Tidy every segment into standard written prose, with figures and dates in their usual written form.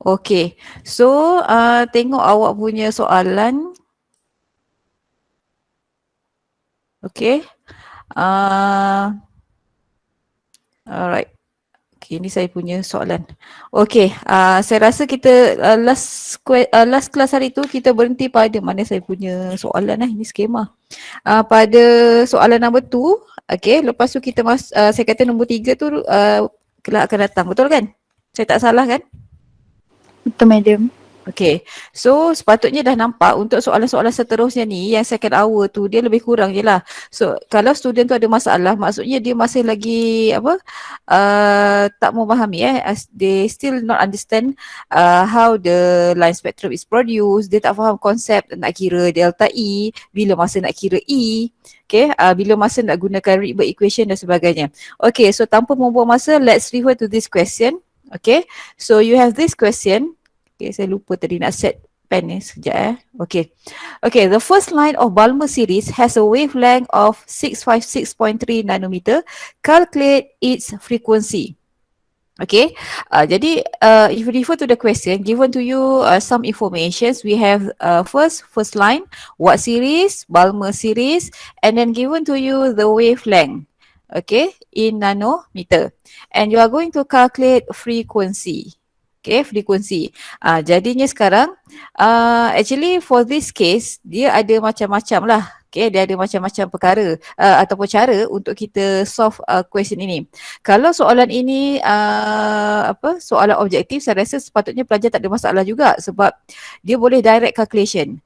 Okay, so tengok awak punya soalan. Okay, alright. Okay, ini saya punya soalan. Okay, saya rasa kita last class hari tu kita berhenti pada mana saya punya soalan ini skema. Pada soalan number 2, okay, lepas tu kita saya kata nombor 3 tu kelak akan datang, betul kan? Saya tak salah kan? Betul, Madam. Okay, so sepatutnya dah nampak untuk soalan-soalan seterusnya ni yang second hour tu dia lebih kurang je lah. So kalau student tu ada masalah, maksudnya dia masih lagi tak memahami they still not understand how the line spectrum is produced. Dia tak faham konsep nak kira delta E, bila masa nak kira E, okay, bila masa nak gunakan Rydberg equation dan sebagainya. Okay, so tanpa membuang masa, let's refer to this question. Okay, so you have this question. Okay, saya lupa tadi nak set pen ni sekejap Okay. Okay, the first line of Balmer series has a wavelength of 656.3 nanometer. Calculate its frequency. Okay, jadi if you refer to the question, given to you some informations, we have first line, what series, Balmer series, and then given to you the wavelength, okay, in nanometer. And you are going to calculate frequency. Okay, frekuensi. Jadinya sekarang, actually for this case, dia ada macam-macam lah. Okay, dia ada macam-macam perkara ataupun cara untuk kita solve question ini. Kalau soalan ini soalan objektif, saya rasa sepatutnya pelajar tak ada masalah juga sebab dia boleh direct calculation.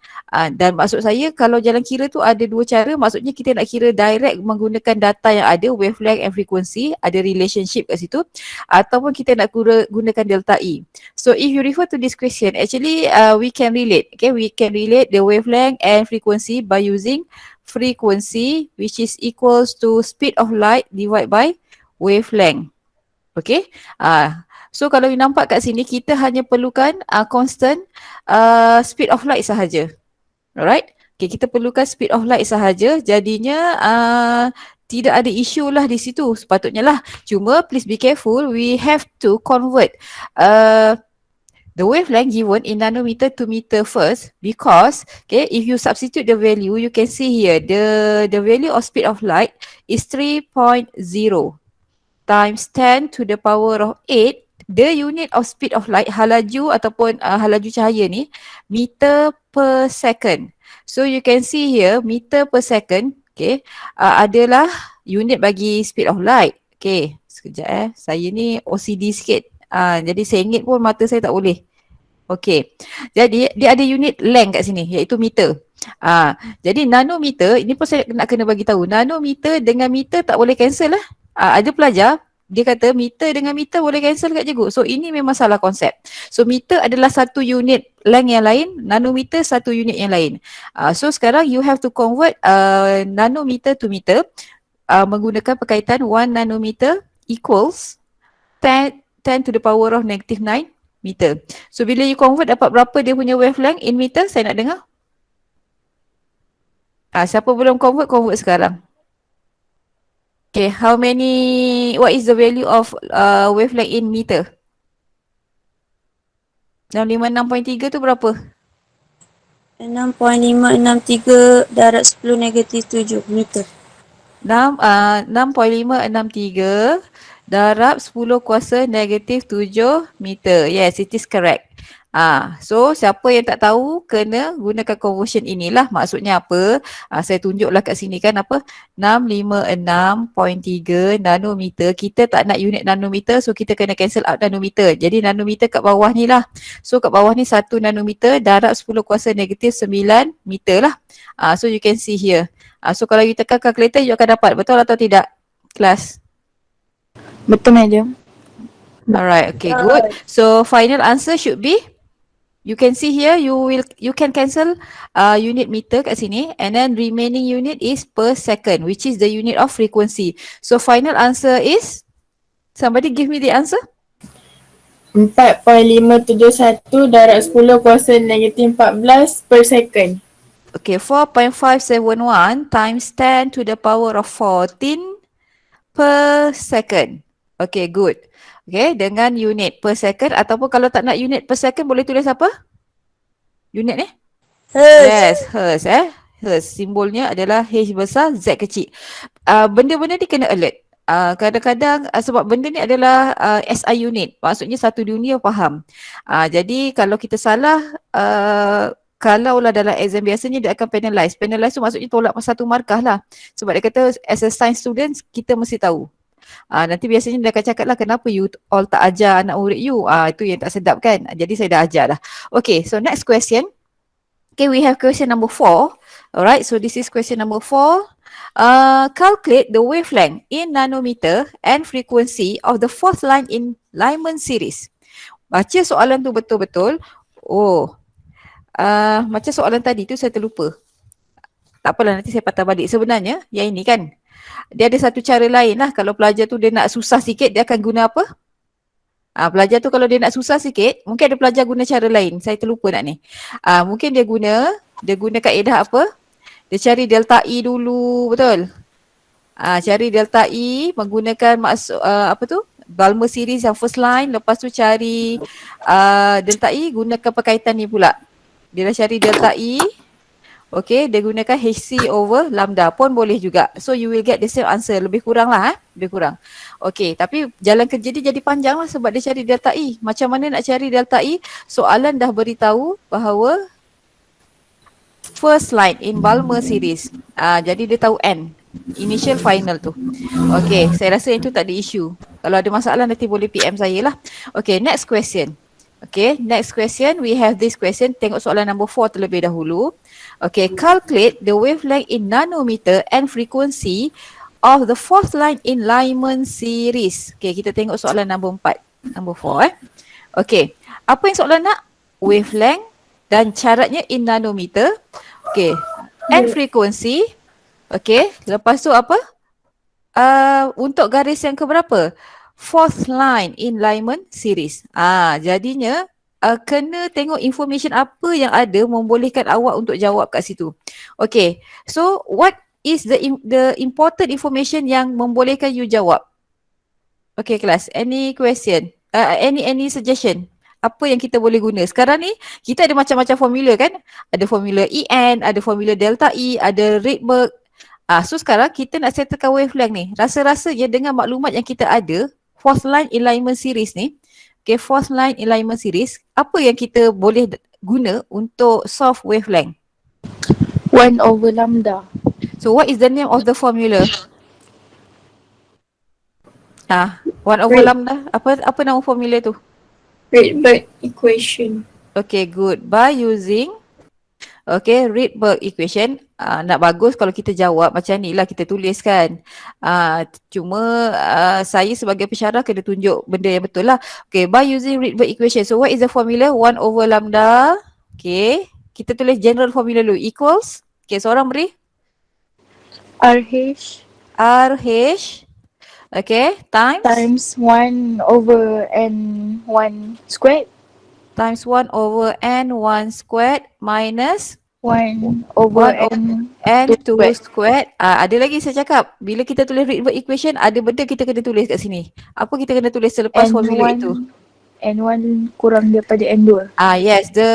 Dan maksud saya kalau jalan kira tu ada dua cara, maksudnya kita nak kira direct menggunakan data yang ada, wavelength and frequency, ada relationship kat situ, ataupun kita nak gunakan delta E. So if you refer to this question, actually we can relate. Okay, we can relate the wavelength and frequency by using frequency, which is equals to speed of light divided by wavelength. Okay. So kalau you nampak kat sini, kita hanya perlukan constant speed of light sahaja. Alright. Okay, kita perlukan speed of light sahaja. Jadinya tidak ada isu lah di situ sepatutnya lah. Cuma please be careful, we have to convert the wavelength given in nanometer to meter first, because okay, if you substitute the value, you can see here the value of speed of light is 3.0 times 10 to the power of 8. The unit of speed of light, halaju ataupun halaju cahaya ni, meter per second. So you can see here meter per second, okay, adalah unit bagi speed of light. Okay, sekejap saya ni OCD sikit. Jadi sengit pun mata saya tak boleh. Okay, jadi dia ada unit length kat sini iaitu meter. Jadi nanometer, ini pun saya nak kena bagi tahu, nanometer dengan meter tak boleh cancel lah. Ada pelajar dia kata meter dengan meter boleh cancel kat cikgu. So ini memang salah konsep. So meter adalah satu unit length yang lain, nanometer satu unit yang lain. So sekarang you have to convert nanometer to meter menggunakan perkaitan 1 nanometer equals 10 to the power of negative 9 meter. So bila you convert dapat berapa dia punya wavelength in meter? Saya nak dengar. Siapa belum convert sekarang. Okay, what is the value of wavelength in meter? 656.3 tu berapa? 6.563 darab 10 negatif 7 meter. 6.563 darab 10 kuasa negatif 7 meter. Yes, it is correct. So siapa yang tak tahu kena gunakan conversion inilah. Maksudnya apa? Saya tunjuklah kat sini kan apa? 656.3 nanometer. Kita tak nak unit nanometer, so kita kena cancel out nanometer. Jadi nanometer kat bawah ni lah. So kat bawah ni 1 nanometer darab 10 kuasa negatif 9 meter lah. So you can see here. So kalau you tekan calculator, you akan dapat. Betul atau tidak? Kelas? Betul, Madam. Alright, okay, good. So final answer should be, you can see here, you can cancel unit meter kat sini, and then remaining unit is per second, which is the unit of frequency. So final answer is, somebody give me the answer. 4.571 darab 10 kuasa negatif 14 per second. Okay, 4.571 times 10 to the power of 14 per second. Okay, good. Okay, dengan unit per second ataupun kalau tak nak unit per second boleh tulis apa? Unit ni? Yes, hertz Hertz. Simbolnya adalah H besar, Z kecil. Benda-benda ni kena alert. Kadang-kadang sebab benda ni adalah SI unit. Maksudnya satu dunia faham. Jadi kalau kita salah, kalaulah dalam exam biasanya dia akan penalize. Penalize tu maksudnya tolak satu markah lah. Sebab dia kata as a science student kita mesti tahu. Nanti biasanya dia akan cakap lah kenapa you all tak ajar anak murid you. Itu yang tak sedap kan. Jadi saya dah ajar dah. Okay, so next question. Okay, we have question number 4. Alright, so this is question number 4. Calculate the wavelength in nanometer and frequency of the fourth line in Lyman series. Baca soalan tu betul-betul. Macam soalan tadi tu saya terlupa. Tak apalah, nanti saya patah balik. Sebenarnya yang ini kan, dia ada satu cara lain lah. Kalau pelajar tu dia nak susah sikit, dia akan guna apa? Pelajar tu kalau dia nak susah sikit, mungkin ada pelajar guna cara lain. Saya terlupa nak ni. Mungkin dia guna kaedah apa? Dia cari delta E dulu, betul? Cari delta E menggunakan apa tu? Balmer series yang first line. Lepas tu cari delta E, gunakan perkaitan ni pula. Dia dah cari delta E. Okay, dia gunakan HC over lambda pun boleh juga. So you will get the same answer. Lebih kurang lah, lebih kurang. Okay, tapi jalan kerja dia jadi panjang lah sebab dia cari delta E. Macam mana nak cari delta E? Soalan dah beritahu bahawa first line in Balmer series. Jadi dia tahu N. Initial final tu. Okay, saya rasa itu tak ada isu. Kalau ada masalah nanti boleh PM saya lah. Okay, next question. Okay, next question. We have this question. Tengok soalan number 4 terlebih dahulu. Okay, calculate the wavelength in nanometer and frequency of the fourth line in Lyman series. Okay, kita tengok soalan number 4. Number 4 Okay, apa yang soalan nak? Wavelength dan caranya in nanometer. Okay, and frequency. Okay, lepas tu apa? Untuk garis yang keberapa? Fourth line in Lyman series. Jadinya kena tengok information apa yang ada membolehkan awak untuk jawab kat situ. Okay, so what is the important information yang membolehkan you jawab? Okay kelas, any question? Any suggestion? Apa yang kita boleh guna? Sekarang ni kita ada macam-macam formula kan? Ada formula EN, ada formula delta E, ada Rydberg. So sekarang kita nak settlekan wavelength ni. Rasa-rasa je dengan maklumat yang kita ada, fourth line in Lyman series ni, okay, fourth line in Lyman series, apa yang kita boleh guna untuk solve wavelength? 1 over lambda. So what is the name of the formula? 1 over lambda. Apa nama formula tu? Rydberg equation. Okay, good. By using Rydberg equation. Nak bagus kalau kita jawab macam ni lah kita tulis kan. Cuma saya sebagai pensyarah kena tunjuk benda yang betul lah. Okay, by using Rydberg equation. So what is the formula? 1 over lambda. Okay, kita tulis general formula dulu. Equals. Okay, seorang beri. RH Okay, times 1 over n1 squared. Times 1 over n1 squared minus 1 over n2 squared. Ada lagi saya cakap, bila kita tulis Rydberg equation, ada benda kita kena tulis kat sini. Apa kita kena tulis selepas formula itu? N1 kurang daripada N2. Yes, the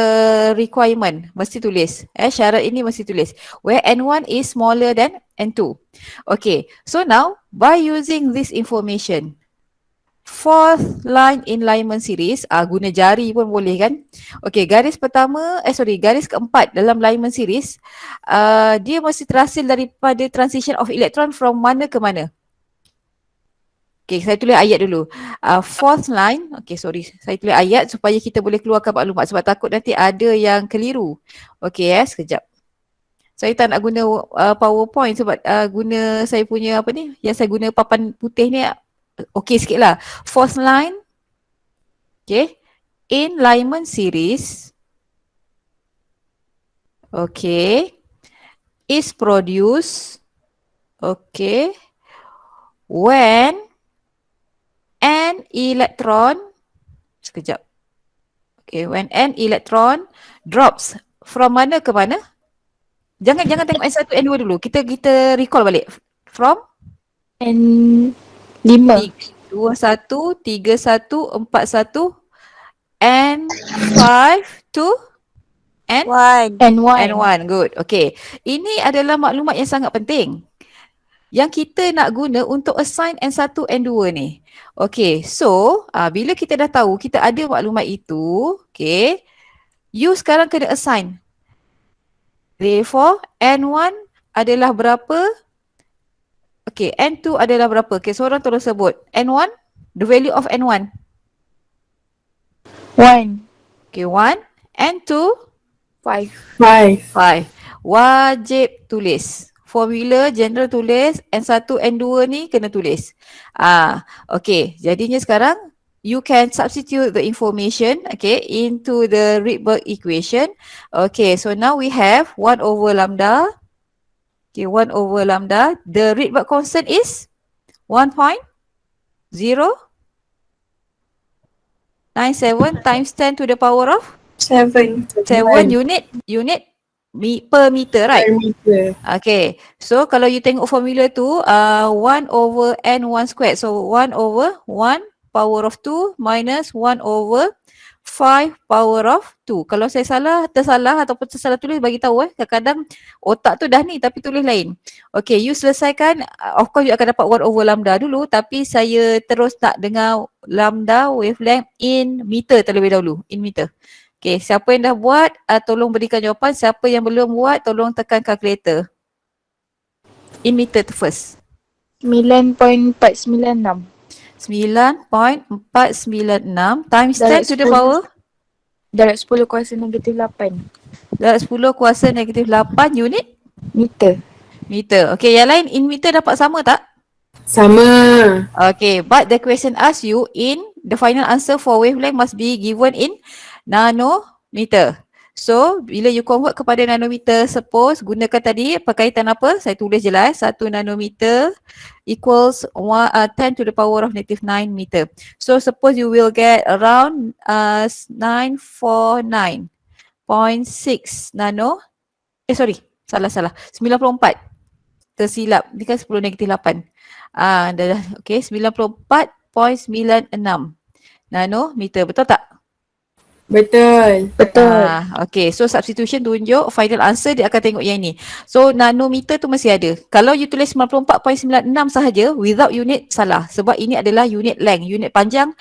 requirement mesti tulis. Syarat ini mesti tulis. Where N1 is smaller than N2. Okay, so now by using this information, fourth line in Lyman series, guna jari pun boleh kan. Okay, garis pertama, garis keempat dalam Lyman series, dia mesti terhasil daripada transition of electron from mana ke mana. Okay, saya tulis ayat dulu. Fourth line, saya tulis ayat supaya kita boleh keluarkan maklumat sebab takut nanti ada yang keliru. Okay, sekejap. Saya tak nak guna PowerPoint sebab guna saya punya yang saya guna papan putih ni. Okay sikit lah. Fourth line, okay, in Lyman series, okay, is produced, okay, when an electron, when an electron drops from mana ke mana? Jangan tengok N1, N2 dulu. Kita recall balik. From? N5. 21, 31, 41, and 5, 2, and One. And and one. 1. Good. Okay. Ini adalah maklumat yang sangat penting yang kita nak guna untuk assign N1, N2 ni. Okay. So, bila kita dah tahu kita ada maklumat itu, okay, you sekarang kena assign. Therefore, N1 adalah berapa? Okay, N2 adalah berapa? Okay, seorang tolong sebut. N1, the value of N1. One. Okay, 1. N2, 5. 5. 5. Wajib tulis. Formula general tulis, N1, N2 ni kena tulis. Okay, jadinya sekarang you can substitute the information, okay, into the Rydberg equation. Okay, so now we have 1 over lambda. Okay, 1 over lambda. The Rydberg constant is 1.097 times 10 to the power of 7. 7 unit per meter, right? Per meter. Okay, so kalau you tengok formula tu, 1 over n1 squared. So 1 over 1 power of 2 minus 1 over 5 power of 2. Kalau saya tersalah ataupun tersalah tulis, bagi tahu kadang-kadang otak tu dah ni tapi tulis lain. Okay, you selesaikan, of course you akan dapat 1 over lambda dulu, tapi saya terus nak dengar lambda wavelength in meter terlebih dahulu, in meter. Okay, siapa yang dah buat, tolong berikan jawapan. Siapa yang belum buat, tolong tekan kalkulator. In meter tu first. 9.496. 9.496 times 10 Darab to the 10. power. Darab 10 kuasa negatif 8. Darab 10 kuasa negatif 8 unit Meter. meter. Okay, yang lain in meter dapat sama tak? Sama. Okay, but the question asks you in the final answer for wavelength must be given in nanometer. So, bila you convert kepada nanometer, suppose gunakan tadi perkaitan apa? Saya tulis je lah. 1 nanometer equals 10 to the power of negative 9 meter. So, suppose you will get around 949.6 nano. Salah. 94. Tersilap. Ni kan 10 negatif 8. Okay, 94.96 nanometer. Betul tak? Betul. Betul. Okay, so substitution tunjuk final answer, dia akan tengok yang ni. So nanometer tu mesti ada. Kalau you tulis 94.96 sahaja without unit, salah. Sebab ini adalah unit length, unit panjang,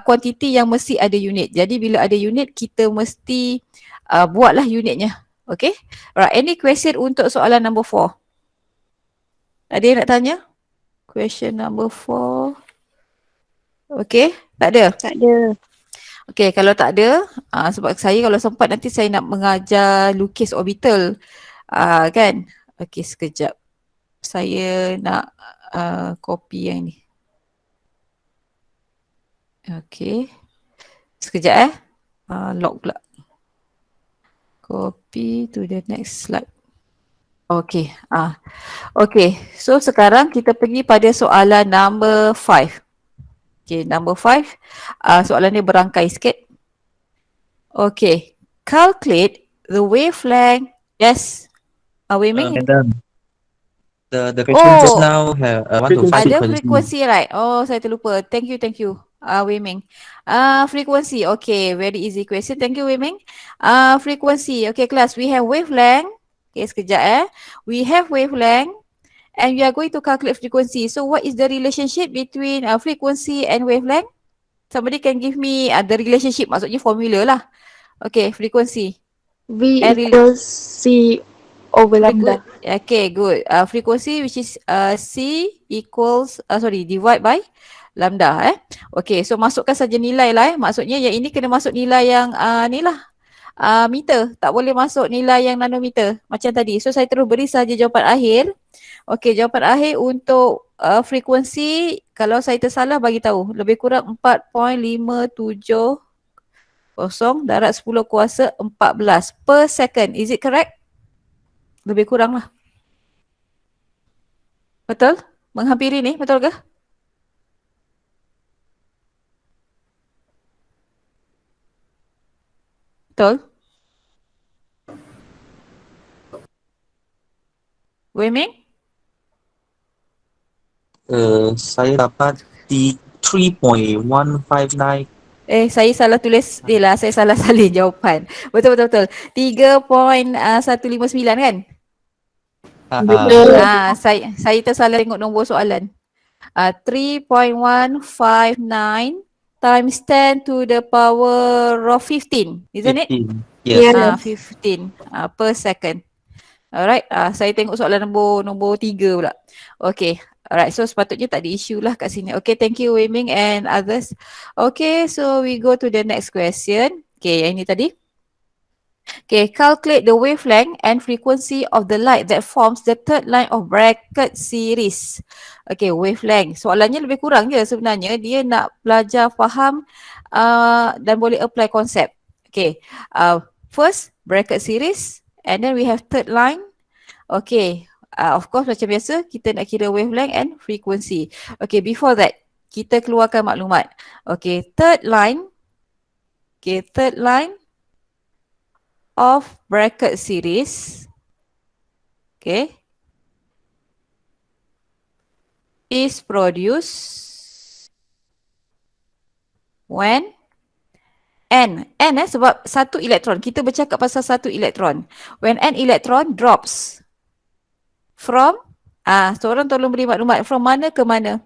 kuantiti yang mesti ada unit. Jadi bila ada unit, kita mesti buatlah unitnya. Okay. Alright, any question untuk soalan number 4? Ada yang nak tanya? Question number 4. Okay, tak ada? Tak ada. Okay, kalau tak ada, sebab saya kalau sempat nanti saya nak mengajar lukis orbital. Kan? Okay, sekejap. Saya nak copy yang ni. Okay. Sekejap lock pula. Copy to the next slide. Okay. Okay, so sekarang kita pergi pada soalan number 5. Okay, number 5. Soalan ni berangkai sikit. Okay. Calculate the wavelength. Yes. Wei Ming? Madam, the question just now have 1 to 5 Ada frequency. frekuensi, right? Oh, saya terlupa. Thank you. Wei Ming. Frekuensi. Okay, very easy question. Thank you, Wei Ming. Frekuensi. Okay, class. We have wavelength. Okay, sekejap We have wavelength. And we are going to calculate frequency. So what is the relationship between frequency and wavelength? Somebody can give me the relationship, maksudnya formula lah. Okay, frequency. V And equals C over lambda. Okay, good. Frequency which is C equals, divide by lambda. Okay, so masukkan saja nilai lah. Maksudnya yang ini kena masuk nilai yang ni lah. Meter. Tak boleh masuk nilai yang nanometer macam tadi. So saya terus beri saja jawapan akhir. Okey, jawapan akhir untuk frekuensi, kalau saya tersalah bagi tahu, lebih kurang 4.570 darab 10 kuasa 14 per second. Is it correct? Lebih kurang lah. Betul? Menghampiri ni, betul ke? Betul? Wei Ming? Saya dapat 3.159. Saya salah tulis ni lah, saya salah salin jawapan. Betul. 3.159 kan? Betul. Saya tersalah tengok nombor soalan. 3.159 times 10 to the power of 15, isn't it? 15. Yes. Yeah. 15 per second. Alright, saya tengok soalan nombor 3 pula. Okay, alright, so sepatutnya tak ada isu lah kat sini. Okay, thank you Wei Ming and others. Okay, so we go to the next question. Okay, yang ini tadi. Okay, calculate the wavelength and frequency of the light that forms the third line of bracket series. Okay, wavelength. Soalannya lebih kurang je sebenarnya. Dia nak belajar faham dan boleh apply konsep. Okay, first bracket series and then we have third line. Okay, of course macam biasa kita nak kira wavelength and frequency. Okay, before that kita keluarkan maklumat. Okay, third line. Okay, third line of bracket series, okay, is produced when n sebab satu elektron, kita bercakap pasal satu elektron. When n electron drops from, seorang tolong beri maklumat, from mana ke mana?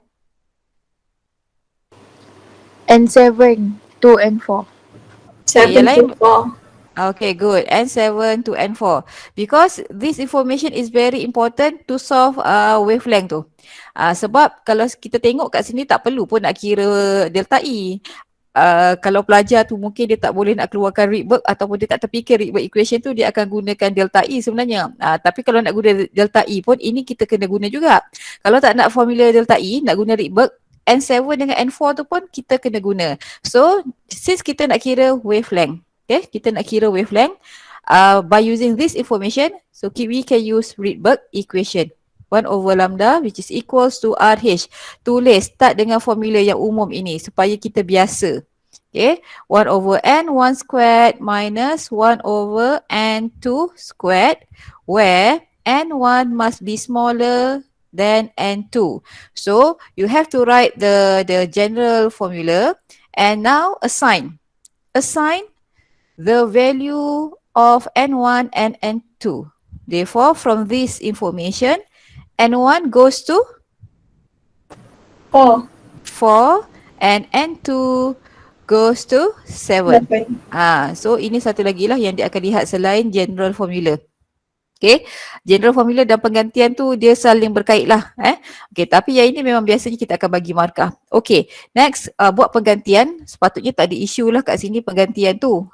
N7, 2 and 4. 7 yang lain- to 4. Okay, good. N7 to N4. Because this information is very important to solve wavelength tu. Sebab kalau kita tengok kat sini tak perlu pun nak kira delta E. Kalau pelajar tu mungkin dia tak boleh nak keluarkan Rydberg ataupun dia tak terfikir Rydberg equation tu, dia akan gunakan delta E sebenarnya. Tapi kalau nak guna delta E pun ini kita kena guna juga. Kalau tak nak formula delta E, nak guna Rydberg, N7 dengan N4 tu pun kita kena guna. So, since kita nak kira wavelength, okay, kita nak kira wavelength by using this information, so we can use Rydberg equation. 1 over lambda which is equals to RH. Tulis, start dengan formula yang umum ini supaya kita biasa. Okay, 1 over N1 squared minus 1 over N2 squared, where N1 must be smaller than N2. So, you have to write the general formula and now assign the value of N1 and N2. Therefore, from this information, N1 goes to 4. 4 and N2 goes to 7. 8. So ini satu lagi lah yang dia akan lihat selain general formula. Okay, general formula dan penggantian tu dia saling berkait lah. Okay, tapi yang ini memang biasanya kita akan bagi markah. Okay, next buat penggantian. Sepatutnya tak ada isu lah kat sini penggantian tu.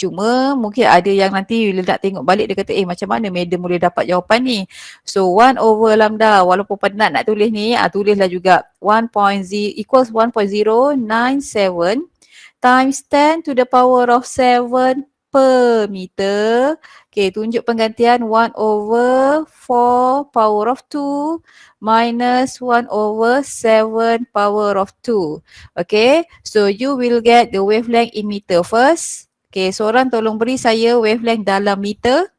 Cuma mungkin ada yang nanti bila nak tengok balik dia kata macam mana madam boleh dapat jawapan ni. So 1 over lambda, walaupun penat nak tulis ni, tulislah juga 1.0 equals 1.097 times 10 to the power of 7 per meter. Okay, tunjuk penggantian 1 over 4 power of 2 minus 1 over 7 power of 2. Okay, so you will get the wavelength in meter first. Okay, seorang tolong beri saya wavelength dalam meter.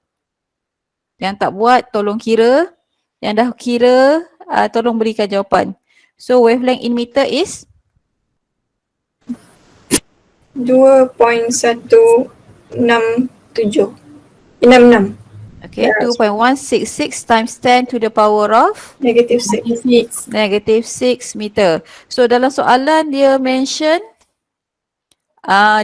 Yang tak buat tolong kira. Yang dah kira tolong berikan jawapan. So wavelength in meter is 2.16766. okay, 2.166 times 10 to the power of -6. -6 meter. So dalam soalan dia mention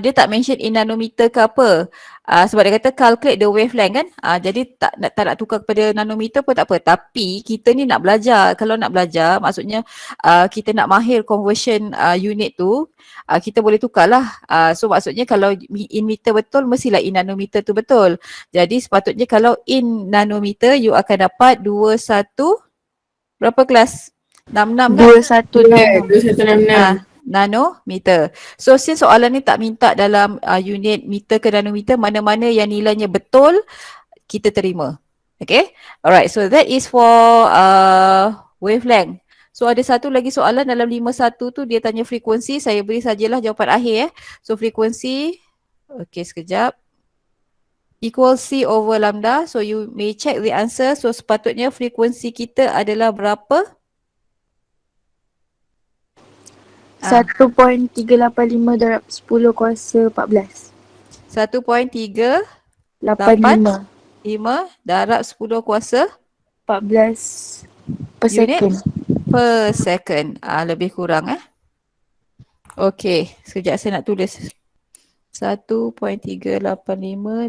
dia tak mention in nanometer ke apa. Sebab dia kata calculate the wavelength kan. Jadi tak nak tukar kepada nanometer pun tak apa. Tapi kita ni nak belajar. Kalau nak belajar maksudnya kita nak mahir conversion unit tu, kita boleh tukar lah. So maksudnya kalau in meter betul, mestilah in nanometer tu betul. Jadi sepatutnya kalau in nanometer you akan dapat 21 berapa kelas? 66 kan? 2166. Nanometer. So since soalan ni tak minta dalam unit meter ke nanometer, mana-mana yang nilainya betul kita terima. Okay, alright, so that is for wavelength. So ada satu lagi soalan dalam 51 tu, dia tanya frekuensi. Saya beri sajalah jawapan akhir. So frekuensi, okay sekejap, equal C over lambda. So you may check the answer. So sepatutnya frekuensi kita adalah berapa? 1.385 darab 10 kuasa 14. 1.385 85 darab 10 kuasa 14 per unit second. per second. Lebih kurang Okey, sekejap saya nak tulis. 1.385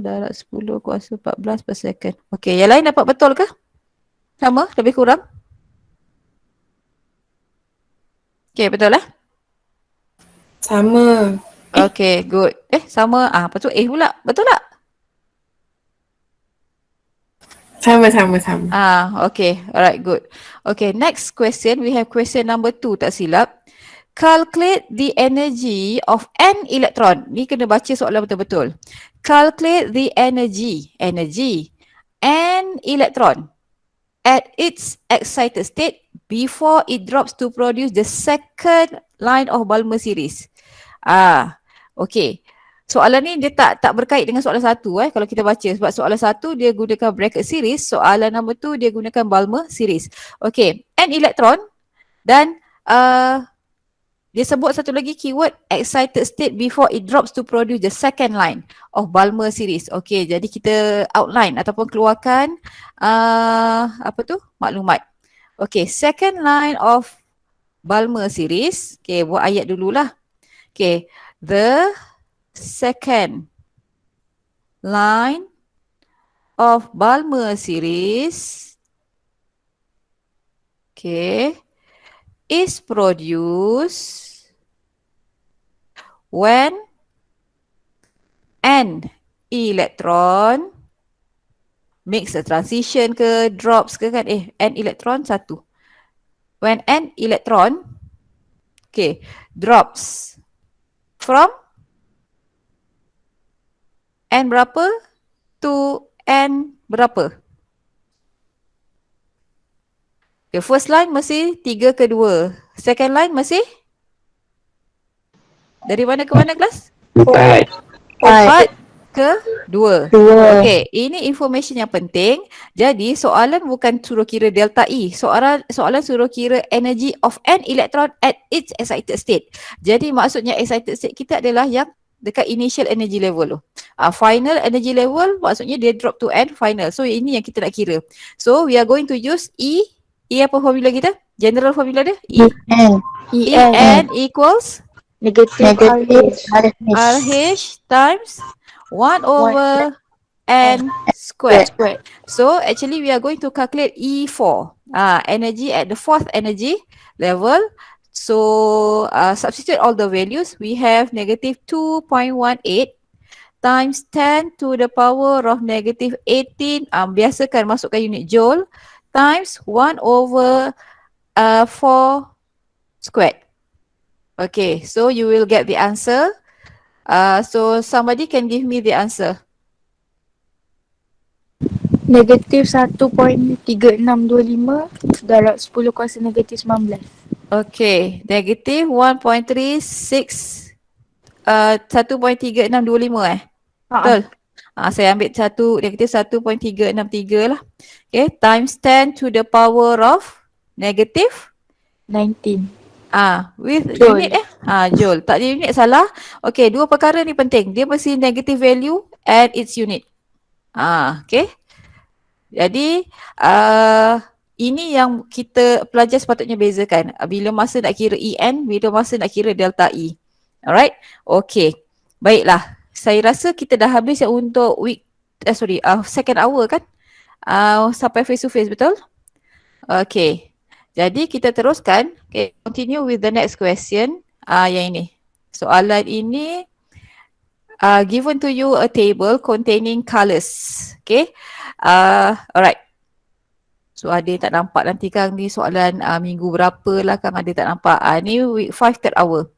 darab 10 kuasa 14 per second. Okey, yang lain dapat betul ke? Sama? Lebih kurang? Okey, betul Sama. Okey, good. Sama. Apa tu? Pula. Betul tak? Sama. Okay. Alright, good. Okay, next question. We have question number 2, tak silap. Calculate the energy of an electron. Ni kena baca soalan betul-betul. Calculate the energy an electron at its excited state before it drops to produce the second line of Balmer series. Okay. Soalan ni dia tak berkait dengan soalan satu kalau kita baca, sebab soalan satu dia gunakan bracket series, soalan nombor tu dia gunakan Balmer series. Okay, an electron dan dia sebut satu lagi keyword excited state before it drops to produce the second line of Balmer series. Okay, jadi kita outline ataupun keluarkan maklumat. Okay, second line of Balmer series. Okay, buat ayat dululah. Okay, the second line of Balmer series, okay, is produced when an electron makes a transition ke, drops ke kan? An electron satu. When an electron, okay, drops from n berapa to n berapa? Okay, first line mesti 3 ke 2. Second line mesti dari mana ke mana kelas? 4 ke 2. Okay, ini information yang penting. Jadi soalan bukan suruh kira delta E. Soalan suruh kira energy of an electron at its excited state. Jadi maksudnya excited state kita adalah yang dekat initial energy level tu. Final energy level maksudnya dia drop to n final. So ini yang kita nak kira. So we are going to use E. E apa formula kita? General formula dia? En equals Negative RH times 1 over n squared. So actually we are going to calculate E4. Energy at the fourth energy level. So substitute all the values. We have negative 2.18 times 10 to the power of negative 18. Biasakan masukkan unit joule times 1 over 4 squared. Okay, so you will get the answer. So somebody can give me the answer. Negatif 1.3625 darab 10 kuasa negatif 19. Okay, negative 1.36 1.3625 Betul? Saya ambil negatif 1.363 lah. Okay, times 10 to the power of negative 19. With Joule. unit joule. Tak ada unit salah. Okay, dua perkara ni penting. Dia mesti negative value and its unit. Okay. Jadi ini yang kita pelajar sepatutnya bezakan. Bila masa nak kira EN, bila masa nak kira delta E. Alright. Okay. Baiklah. Saya rasa kita dah habis untuk second hour kan? Sampai face to face, betul? Okay. Jadi kita teruskan. Okay, continue with the next question. Yang ini. Soalan ini given to you a table containing colours. Okay. Alright. So ada yang tak nampak nanti Kang ni soalan minggu berapa lah Kang ada tak nampak. Ni week 5 third hour.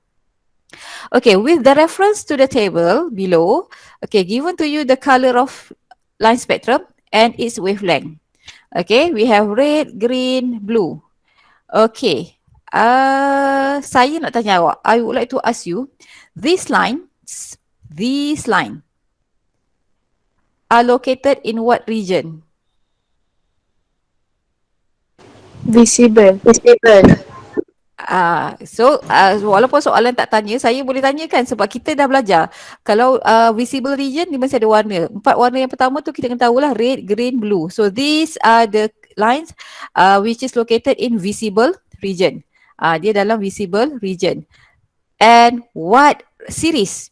Okay, with the reference to the table below, okay, given to you the colour of line spectrum and its wavelength. Okay, we have red, green, blue. Okay, saya nak tanya awak. I would like to ask you, these lines are located in what region? Visible. Walaupun soalan tak tanya, saya boleh tanyakan sebab kita dah belajar. Kalau visible region dia mesti ada warna. 4 warna yang pertama tu kita kena tahulah red, green, blue. So these are the lines which is located in visible region. Dia dalam visible region. And what series?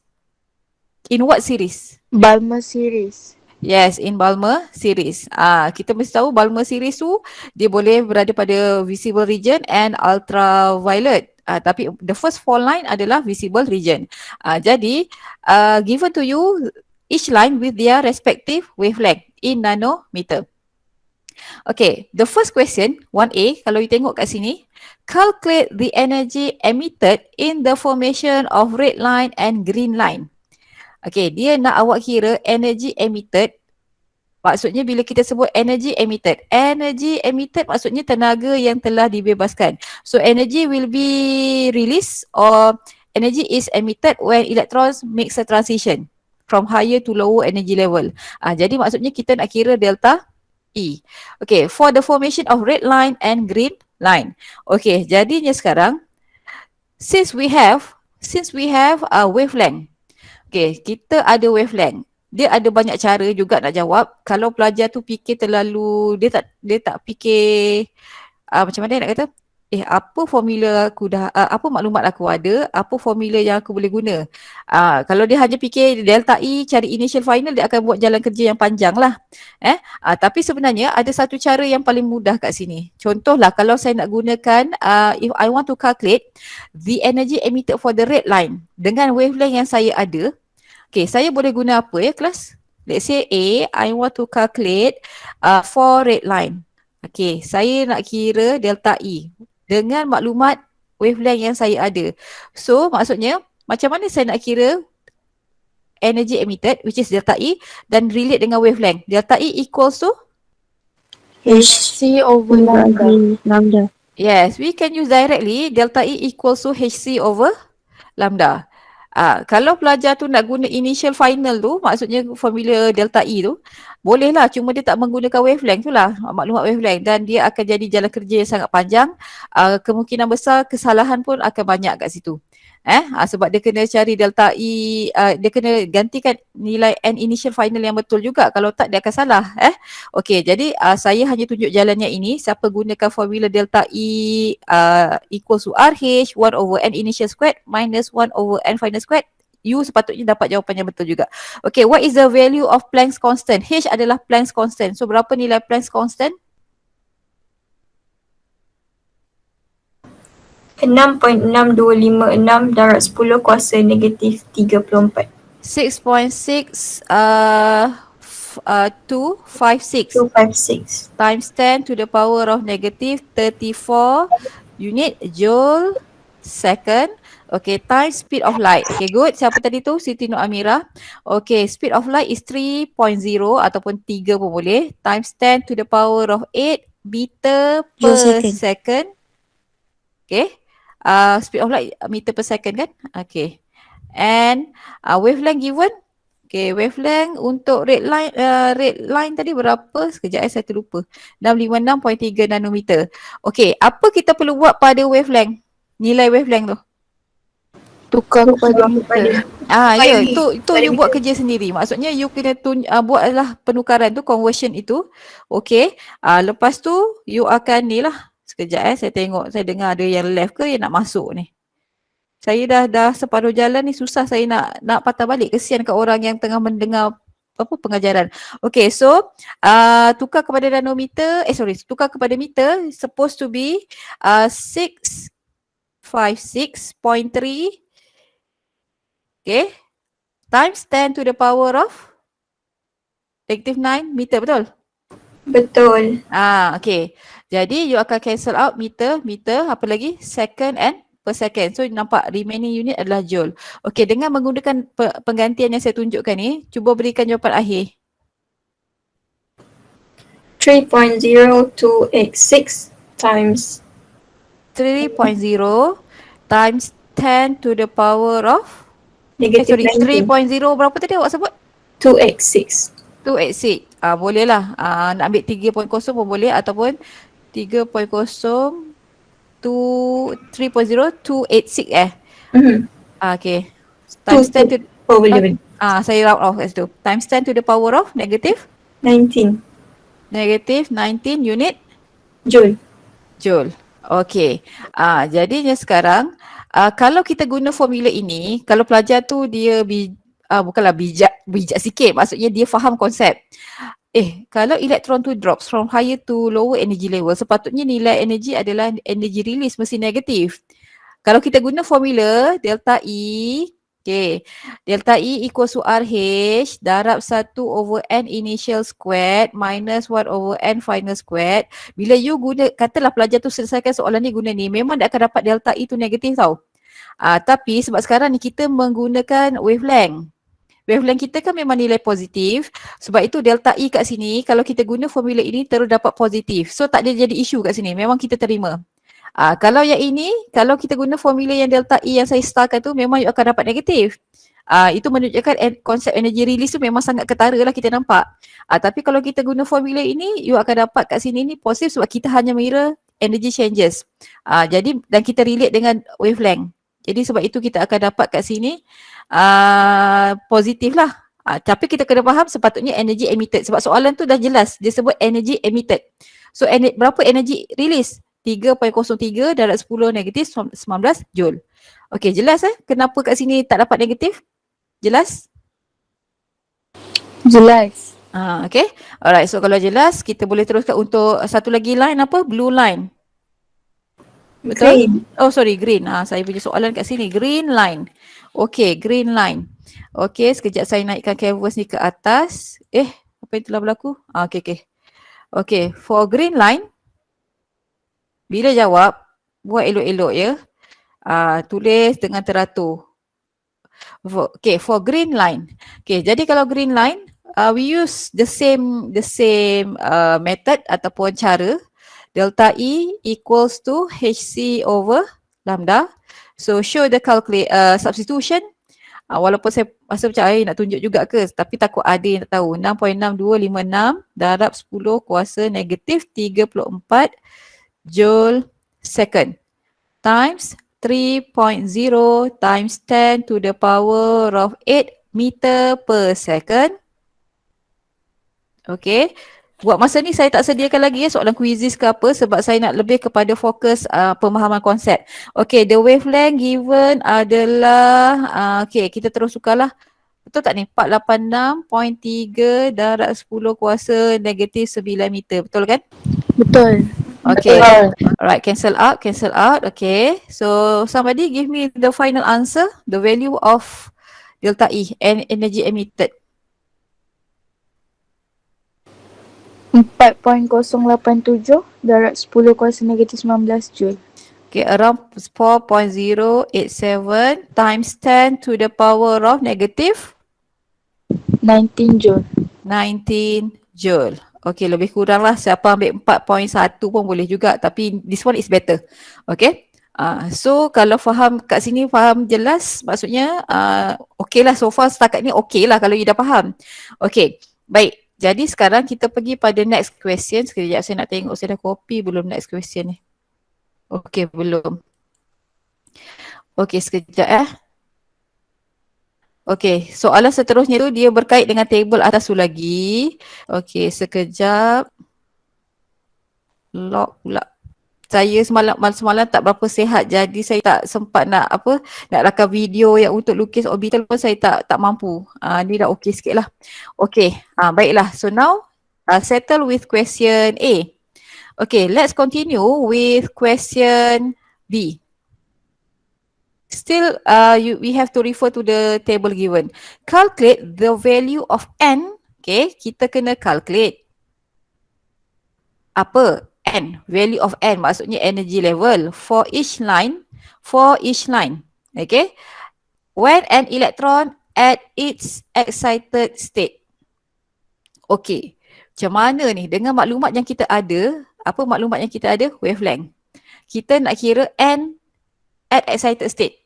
In what series? Balmer series. Yes, in Balmer series. Kita mesti tahu Balmer series tu dia boleh berada pada visible region and ultraviolet. Tapi the first 4 line adalah visible region. Jadi given to you each line with their respective wavelength in nanometer. Okay, the first question 1A, kalau you tengok kat sini, calculate the energy emitted in the formation of red line and green line. Okay, dia nak awak kira energy emitted. Maksudnya bila kita sebut energy emitted maksudnya tenaga yang telah dibebaskan. So energy will be released or energy is emitted when electrons makes a transition from higher to lower energy level. Jadi maksudnya kita nak kira delta E. Okay, for the formation of red line and green line. Okay, jadinya sekarang since we have a wavelength. Okay, kita ada wavelength. Dia ada banyak cara juga nak jawab. Kalau pelajar tu fikir terlalu, dia tak fikir macam mana nak kata? Apa formula aku apa maklumat aku ada, apa formula yang aku boleh guna. Kalau dia hanya fikir delta E, cari initial final, dia akan buat jalan kerja yang panjang lah. Tapi sebenarnya ada satu cara yang paling mudah kat sini. Contohlah kalau saya nak gunakan, if I want to calculate the energy emitted for the red line dengan wavelength yang saya ada, okay, saya boleh guna apa ya kelas? Let's say A, I want to calculate for red line. Okay, saya nak kira delta E dengan maklumat wavelength yang saya ada. So, maksudnya macam mana saya nak kira energy emitted which is delta E dan relate dengan wavelength? Delta E equals to? HC over lambda. Lambda. Yes, we can use directly delta E equals to HC over lambda. Kalau pelajar tu nak guna initial final tu, maksudnya formula delta E tu, bolehlah, cuma dia tak menggunakan wavelength tu lah, maklumat wavelength, dan dia akan jadi jalan kerja yang sangat panjang. Kemungkinan besar kesalahan pun akan banyak kat situ. Sebab dia kena cari delta E, dia kena gantikan nilai N initial final yang betul juga. Kalau tak dia akan salah. Okey, jadi saya hanya tunjuk jalannya ini. Siapa gunakan formula delta E equals to RH 1 over N initial squared minus 1 over N final squared, you sepatutnya dapat jawapan yang betul juga. Okay, what is the value of Planck's constant? H adalah Planck's constant. So berapa nilai Planck's constant? 6.6256 darab 10 kuasa negatif 34. 6.6 256 256. times 10 to the power of negative 34 unit joule second. Okay, times speed of light. Okay, good. Siapa tadi tu? Siti Nur Amira. Okay, speed of light is 3.0 ataupun 3 pun boleh. Times 10 to the power of 8 meter per second. Okay. Speed of light meter per second kan? Okay. And wavelength given. Okay, wavelength untuk red line tadi berapa? Sekejap saya terlupa. 656.3 nanometer. Okay, apa kita perlu buat pada wavelength? Nilai wavelength tu? Tukar kepada meter. Ya, itu you buat kerja sendiri. Maksudnya you kena buatlah penukaran tu, conversion itu. Okay. Lepas tu you akan ni lah. Sekejap saya tengok, saya dengar ada yang left ke yang nak masuk ni. Saya dah separuh jalan ni, susah saya nak patah balik. Kesian kat orang yang tengah mendengar pengajaran. Okay, so tukar kepada nanometer, tukar kepada meter, supposed to be 656.3 okay, times 10 to the power of negative 9 meter, betul? Betul. Okay. Jadi you akan cancel out meter, apa lagi? Second and per second. So nampak remaining unit adalah joule. Okay, dengan menggunakan penggantian yang saya tunjukkan ni, cuba berikan jawapan akhir. 3.0286 times 3.0 times 10 to the power of negative 3.0 19. berapa tadi awak sebut? 286. 286. Boleh lah. Nak ambil 3.0 pun boleh ataupun 3.0 3.0286 okay. Times 10 to Power 11. saya round off kat situ. Times 10 to the power of negative 19 19 unit joule. Joule. Okey. Jadinya sekarang kalau kita guna formula ini, kalau pelajar tu dia bukanlah bijak sikit, maksudnya dia faham konsep. Kalau elektron tu drops from higher to lower energy level, sepatutnya nilai energy adalah energy release mesti negatif. Kalau kita guna formula delta E, delta E equals to RH darab 1/n initial squared minus 1/n final squared. Bila you guna, katalah pelajar tu selesaikan soalan ni guna ni, memang dia akan dapat delta E tu negatif tau. Tapi sebab sekarang ni kita menggunakan wavelength. Wavelength kita kan memang nilai positif. Sebab itu delta E kat sini, kalau kita guna formula ini terus dapat positif. So tak ada jadi isu kat sini, memang kita terima. Kalau yang ini, kalau kita guna formula yang delta E yang saya starkan tu, memang you akan dapat negatif. Itu menunjukkan konsep energy release tu memang sangat ketara lah kita nampak. Tapi kalau kita guna formula ini, you akan dapat kat sini ni positif sebab kita hanya mirror energy changes. Jadi dan kita relate dengan wavelength. Jadi sebab itu kita akan dapat kat sini positif lah. Tapi kita kena faham sepatutnya energy emitted. Sebab soalan tu dah jelas, dia sebut energy emitted. So berapa energy release? 3.03 darab 10 negatif 19 joule. Okey, jelas kenapa kat sini tak dapat negatif? Jelas? Jelas. Okay. Alright, so kalau jelas, kita boleh teruskan untuk satu lagi line apa? Blue line. Betul? Green. Oh sorry, green. Saya punya soalan kat sini. Green line. Okay, green line. Okay, sekejap saya naikkan canvas ni ke atas. Apa yang telah berlaku? Okay. Okay, for green line, bila jawab, buat elok-elok ya. Tulis dengan teratur. For green line. Okay, jadi kalau green line, we use the same method ataupun cara. Delta E equals to HC over lambda. So show the substitution. Walaupun saya rasa macam nak tunjuk juga ke, tapi takut ada yang tak tahu. 6.6256 darab 10 kuasa negatif 34 joule second times 3.0 times 10 to the power of 8 meter per second. Okay. Buat masa ni saya tak sediakan lagi soalan quizzes ke apa sebab saya nak lebih kepada fokus pemahaman konsep. Okay, the wavelength given adalah, okay, kita terus tukarlah. Betul tak ni? 486.3 darab 10 kuasa negatif 9 meter. Betul kan? Betul. Okay. Alright, cancel out. Okay. So somebody give me the final answer, the value of delta E and energy emitted. 4.087 darab 10 kuasa negatif 19 joule. Okay, around 4.087 times 10 to the power of negative 19 joule. 19 joule. Okay, lebih kurang lah. Siapa ambil 4.1 pun boleh juga. Tapi this one is better. Okay. So kalau faham kat sini, faham jelas, maksudnya okay lah. So far setakat ni okay lah kalau you dah faham. Okay, baik. Jadi sekarang kita pergi pada next question. Sekejap saya nak tengok saya dah copy belum next question ni. Okay, belum. Okay, sekejap Okay, soalan seterusnya tu dia berkait dengan table atas tu lagi. Okay, sekejap. Lock pula. Saya semalam tak berapa sihat jadi saya tak sempat nak rakam video yang untuk lukis orbital pun saya tak mampu. Ni dah okey sikit lah. Okay, baiklah. So now settle with question A. Okay, let's continue with question B. Still, we have to refer to the table given. Calculate the value of N. Okay, kita kena calculate apa? N, value of N maksudnya energy level for each line. Okay, when an electron at its excited state. Okay, macam mana ni dengan maklumat yang kita ada? Apa maklumat yang kita ada? Wavelength. Kita nak kira N at excited state.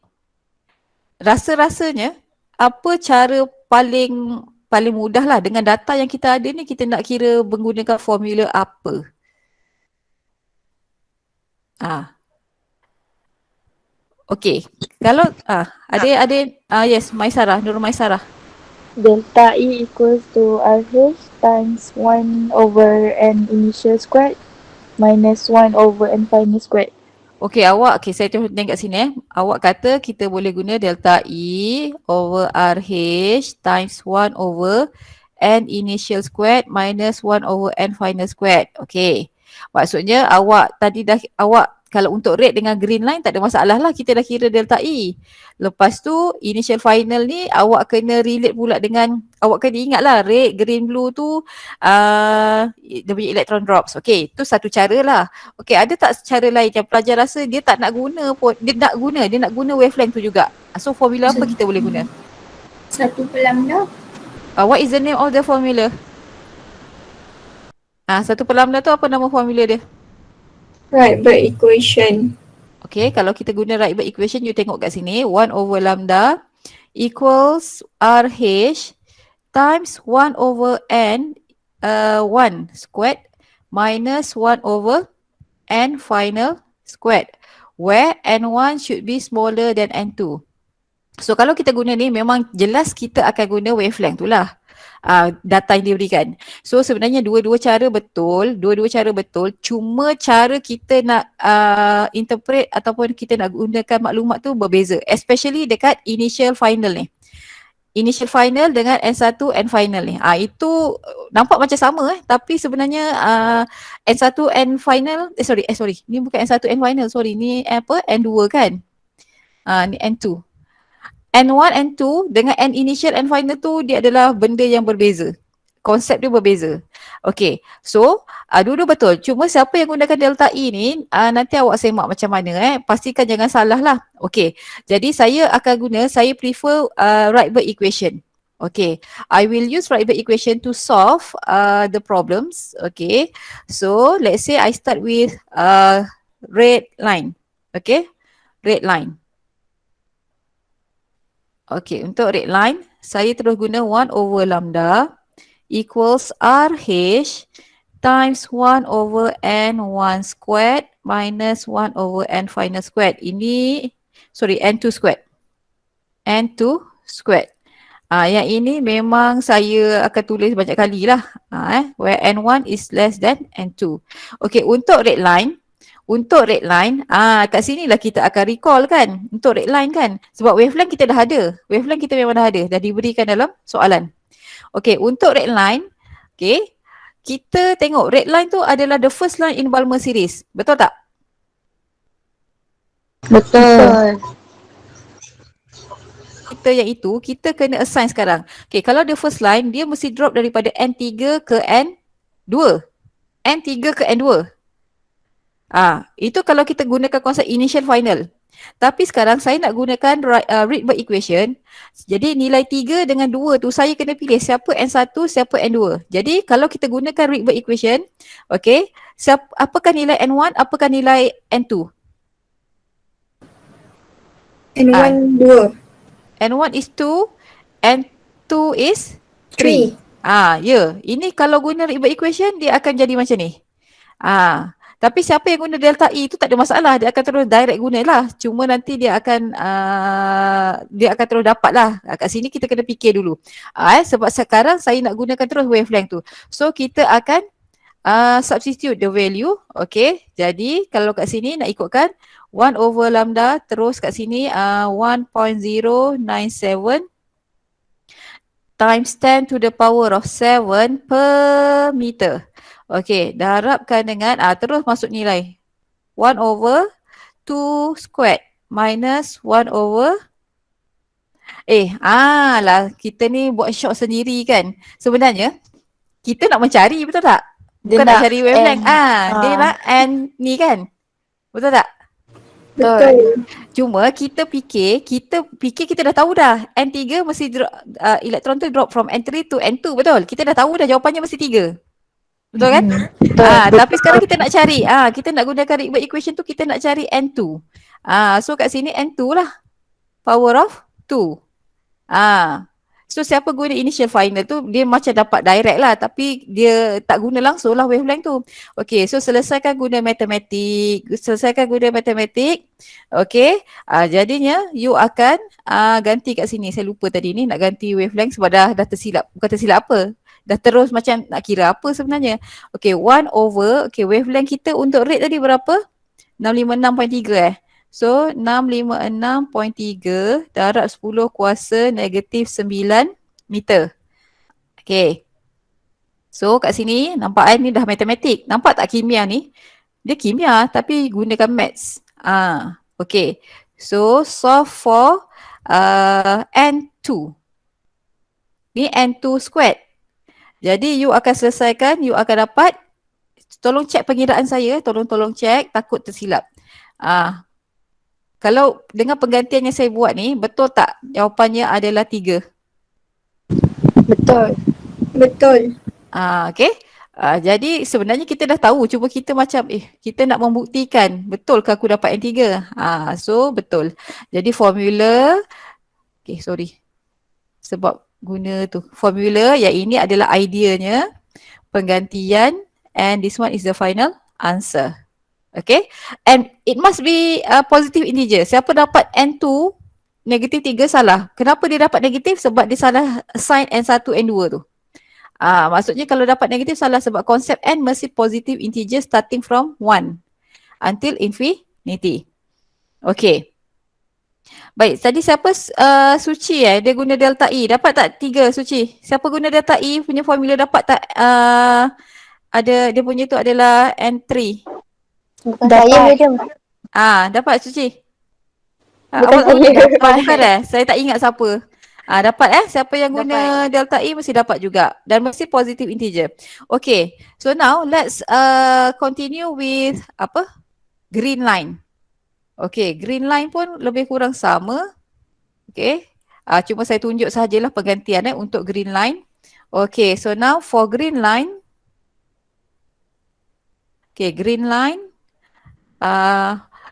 Rasa-rasanya apa cara paling mudah lah dengan data yang kita ada ni, kita nak kira menggunakan formula apa? Okey. Kalau yes, Maisarah, Nur Maisarah. Delta E equals to RH times 1 over N initial squared minus 1 over N final squared. Okey, saya tengok kat sini Awak kata kita boleh guna delta E over RH times 1 over N initial squared minus 1 over N final squared. Okey. Maksudnya awak kalau untuk rate dengan green line tak ada masalah lah, kita dah kira delta E. Lepas tu initial final ni awak kena relate pula dengan, awak kena ingat lah rate green blue tu dia punya electron drops. Okey, tu satu cara lah. Okey, ada tak cara lain yang pelajar rasa dia tak nak guna pun, dia nak guna wavelength tu juga. So formula apa kita boleh guna? 1/lambda. What is the name of the formula? 1/lambda tu apa nama formula dia? Rydberg equation. Okay, kalau kita guna Rydberg equation, you tengok kat sini, 1 over lambda equals RH times 1 over N 1 squared minus 1 over N final squared, where N1 should be smaller than N2. So kalau kita guna ni, memang jelas kita akan guna wavelength tu lah. Data yang diberikan. So sebenarnya dua-dua cara betul, cuma cara kita nak interpret ataupun kita nak gunakan maklumat tu berbeza, especially dekat initial final ni. Initial final dengan N1 N final ni. Itu nampak macam sama tapi sebenarnya N1 N final sorry, ni bukan N1 N final, sorry, ni apa, N2 kan. Ni N2. N1, N2 dengan N initial, N final tu dia adalah benda yang berbeza. Konsep dia berbeza. Okay, so dua-dua betul. Cuma siapa yang gunakan delta E ni, nanti awak semak macam mana pastikan jangan salah lah. Okay, jadi saya prefer Rydberg equation. Okay, I will use Rydberg equation to solve the problems. Okay, so let's say I start with red line. Okay, red line. Okay, untuk red line, saya terus guna 1 over lambda equals RH times 1 over N1 squared minus 1 over N final squared. N2 squared. N2 squared. Yang ini memang saya akan tulis banyak kali lah. Where N1 is less than N2. Okay, untuk red line, kat sini lah kita akan recall kan, untuk red line kan. Sebab wavelength kita dah ada. Wavelength kita memang dah ada, dah diberikan dalam soalan. Okay, untuk red line, okay, kita tengok red line tu adalah the first line in Balmer series. Betul tak? Betul. Kita kena assign sekarang. Okay, kalau the first line, dia mesti drop daripada N3 ke N2. N3 ke N2. Itu kalau kita gunakan konsep initial final. Tapi sekarang saya nak gunakan Rydberg equation. Jadi nilai 3 dengan 2 tu saya kena pilih siapa N1, siapa N2. Jadi kalau kita gunakan Rydberg equation, okay, apakah nilai N1, apakah nilai N2? N1 2. N1 is 2, N2 is 3. 3. Ini kalau guna Rydberg equation, dia akan jadi macam ni. Tapi siapa yang guna delta E tu tak ada masalah, dia akan terus direct guna lah. Cuma nanti dia akan terus dapat lah. Kat sini kita kena fikir dulu. Sebab sekarang saya nak gunakan terus wavelength tu. So kita akan substitute the value. Okay, jadi kalau kat sini nak ikutkan 1 over lambda, terus kat sini 1.097 times 10 to the power of 7 per meter. Okey, dah harapkan dengan terus masuk nilai 1 over 2 squared minus 1 over kita ni buat short sendiri kan. Sebenarnya kita nak mencari, betul tak? Bukan nak cari wavelength. Dia nak N ni kan. Betul tak? Betul. Cuma kita fikir kita dah tahu dah N3 mesti elektron tu drop from N3 to N2, betul? Kita dah tahu dah jawapannya mesti 3. Betul kan? Tapi sekarang kita nak cari, kita nak gunakan Rydberg equation tu, kita nak cari N2. So kat sini N2 lah, power of 2. So siapa guna initial final tu dia macam dapat direct lah tapi dia tak guna langsung lah wavelength tu. Okay, so selesaikan guna matematik. Okay, jadinya you akan ganti kat sini. Saya lupa tadi ni nak ganti wavelength sebab dah tersilap. Bukan tersilap apa. Dah terus macam nak kira apa sebenarnya. Okay, 1 over, okay wavelength kita untuk rate tadi berapa? 656.3 So 656.3 darab 10 kuasa negatif 9 meter. Okay. So kat sini nampak ni dah matematik. Nampak tak kimia ni? Dia kimia tapi gunakan maths. Okay. So solve for N2. Ni N2 squared. Jadi you akan selesaikan, you akan dapat, tolong cek pengiraan saya, tolong cek, takut tersilap. Kalau dengan penggantian yang saya buat ni, betul tak jawapannya adalah 3? Betul. Betul. Okay. Jadi sebenarnya kita dah tahu, cuba kita macam kita nak membuktikan betul ke aku dapat yang 3. So betul. Jadi formula, okay sorry. Sebab guna tu. Formula yang ini adalah ideanya, penggantian, and this one is the final answer. Okay, and it must be a positive integer. Siapa dapat N2 negatif 3 salah. Kenapa dia dapat negatif? Sebab dia salah assign N1, N2 tu. Maksudnya kalau dapat negatif salah sebab konsep N mesti positive integer starting from 1 until infinity. Okay. Baik, tadi siapa Suci dia guna delta E. Dapat tak 3 Suci? Siapa guna delta E punya formula dapat tak ada dia punya tu adalah N3. Bukan Dapat. saya madam. Dapat Suci? Bukan awak saya. dapat. Bukan saya tak ingat siapa. Dapat siapa yang guna delta E mesti dapat juga dan mesti positive integer. Okay, so now let's continue with green line. Okay, green line pun lebih kurang sama. Okay, cuma saya tunjuk sahajalah penggantian untuk green line. Okay, so now for green line, okay, green line,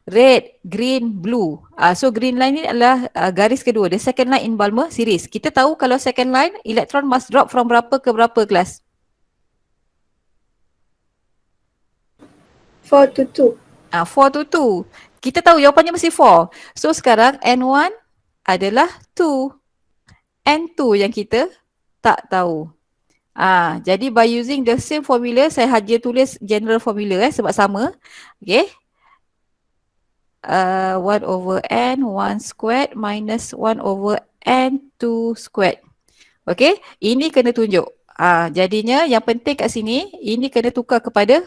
red, green, blue. So green line ni adalah garis kedua, the second line in Balmer series. Kita tahu kalau second line, electron must drop from berapa ke berapa kelas? 4 to 2. 4 to 2. Kita tahu jawapannya mesti 4. So sekarang N1 adalah 2. N2 yang kita tak tahu. Jadi by using the same formula, saya hanya tulis general formula sebab sama. Okay. 1 over N, 1 squared minus 1 over N2 squared. Okay, ini kena tunjuk. Jadinya yang penting kat sini, ini kena tukar kepada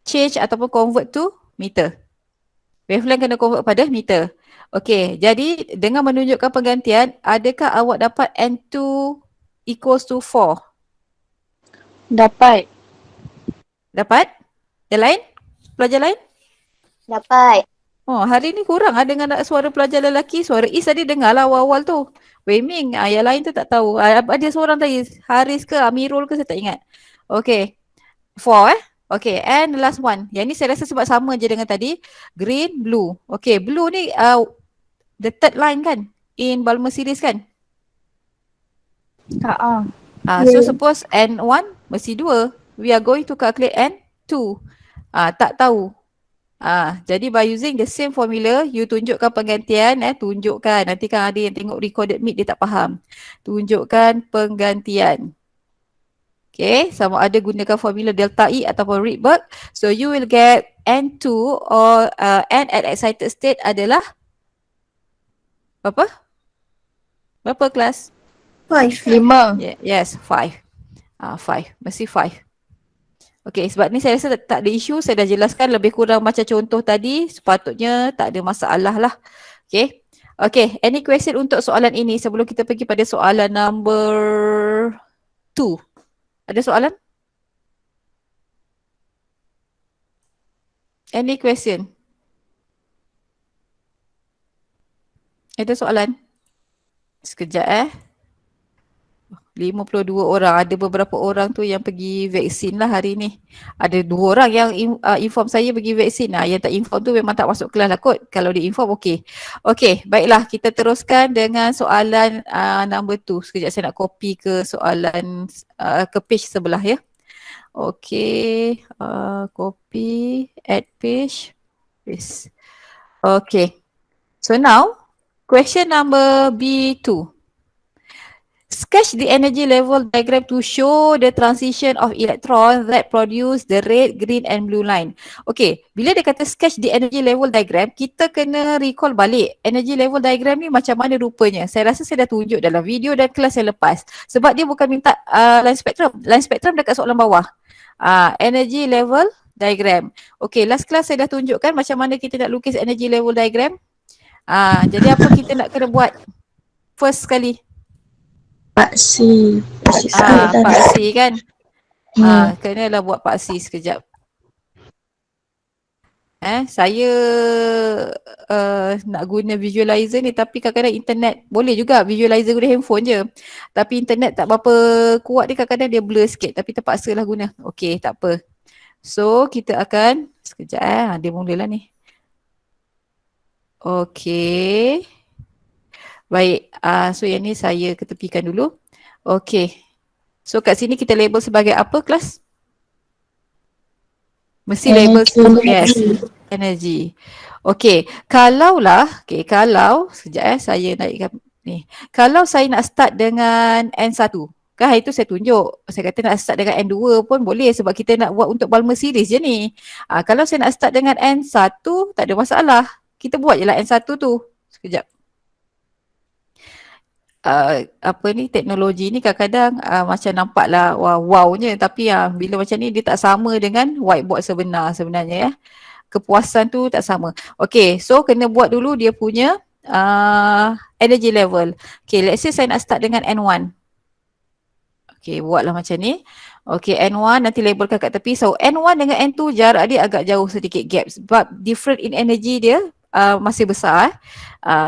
change ataupun convert to meter. Wavelength kena convert pada meter. Okay, jadi dengan menunjukkan penggantian, adakah awak dapat N2 equals to 4? Dapat. Dapat? Yang lain? Pelajar lain? Dapat. Oh, hari ni kurang dengar suara pelajar lelaki. Suara Is tadi dengar lah awal-awal tu. Wei Ming, yang lain tu tak tahu. Ada seorang tadi, Haris ke Amirul ke saya tak ingat. Okay, 4 Okay, and the last one. Yang ni saya rasa sebab sama je dengan tadi. Green, blue. Okay, blue ni the third line kan? In Balmer series kan? So suppose N1 mesti 2. We are going to calculate N2. Tak tahu. Jadi by using the same formula, you tunjukkan penggantian, tunjukkan. Nanti kan ada yang tengok recorded meet dia tak faham. Tunjukkan penggantian. Okay, sama ada gunakan formula delta E ataupun Rydberg. So you will get N2 or N at excited state adalah berapa? Berapa kelas? 5. 5. Yes, 5. 5. Mesti 5. Okay, sebab ni saya rasa tak ada isu. Saya dah jelaskan lebih kurang macam contoh tadi. Sepatutnya tak ada masalah lah. Okay. Okay, any question untuk soalan ini sebelum kita pergi pada soalan number 2? Ada soalan? Any question? Ada soalan? Sekejap 52 orang. Ada beberapa orang tu yang pergi vaksin lah hari ni. Ada 2 orang yang inform saya pergi vaksin. Yang tak inform tu memang tak masuk kelas lah kot. Kalau dia inform okey. Okey, baiklah kita teruskan dengan soalan number 2. Sekejap saya nak copy ke soalan ke page sebelah ya. Okey, copy, add page. Yes. Okay. So now, question number B2. Sketch the energy level diagram to show the transition of electrons that produce the red, green and blue line. Okay, bila dia kata sketch the energy level diagram, kita kena recall balik energy level diagram ni macam mana rupanya. Saya rasa saya dah tunjuk dalam video dan kelas yang lepas. Sebab dia bukan minta line spectrum. Line spectrum dekat soalan bawah. Energy level diagram. Okay, last class saya dah tunjukkan macam mana kita nak lukis energy level diagram. Jadi apa kita nak kena buat first sekali? Paksi. Paksi kan? Kenalah buat paksi sekejap. Saya nak guna visualizer ni tapi kadang-kadang internet boleh juga visualizer guna handphone je. Tapi internet tak berapa kuat dia, kadang-kadang dia blur sikit tapi terpaksa lah guna. Okey, tak apa. So kita akan sekejap dia mulalah ni. Okey. Baik, so yang ni saya ketepikan dulu. Okey. So kat sini kita label sebagai apa kelas? Mesti label yes, energy. Okey, kalau sekejap saya naikkan ni. Kalau saya nak start dengan N1, kan hari tu saya tunjuk. Saya kata nak start dengan N2 pun boleh sebab kita nak buat untuk Balmer series je ni. Kalau saya nak start dengan N1, tak ada masalah. Kita buat je lah N1 tu. Sekejap. Teknologi ni kadang-kadang macam nampaklah wow-nya tapi bila macam ni dia tak sama dengan whiteboard sebenarnya ya. Kepuasan tu tak sama. Okay, so kena buat dulu dia punya energy level. Okay, let's say saya nak start dengan N1. Okay, buatlah macam ni. Okay, N1 nanti labelkan kat tepi. So N1 dengan N2 jarak dia agak jauh sedikit gap sebab different in energy dia masih besar.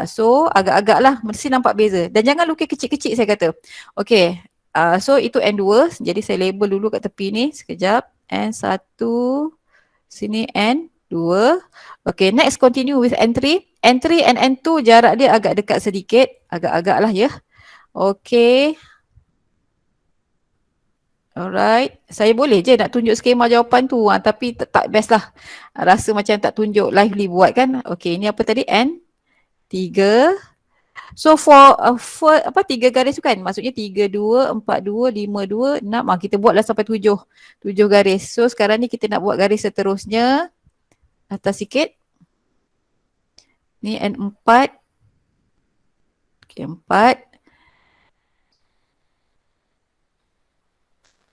So agak-agak lah mesti nampak beza. Dan jangan lukis kecil-kecil saya kata. Okay, so itu N2. Jadi saya label dulu kat tepi ni. Sekejap. N1. Sini N2. Okay, next continue with N3. N3 and N2 jarak dia agak dekat sedikit. Agak-agak lah ya. Okay. Alright, saya boleh je nak tunjuk skema jawapan tu tapi tak best lah. Rasa macam tak tunjuk lively buat kan. Okay, ni apa tadi? N3. So for 3 garis tu kan, maksudnya 3, 2, 4, 2, 5, 2, 6. Kita buatlah sampai 7 garis. So sekarang ni kita nak buat garis seterusnya. Atas sikit. Ni N4. Okay, 4.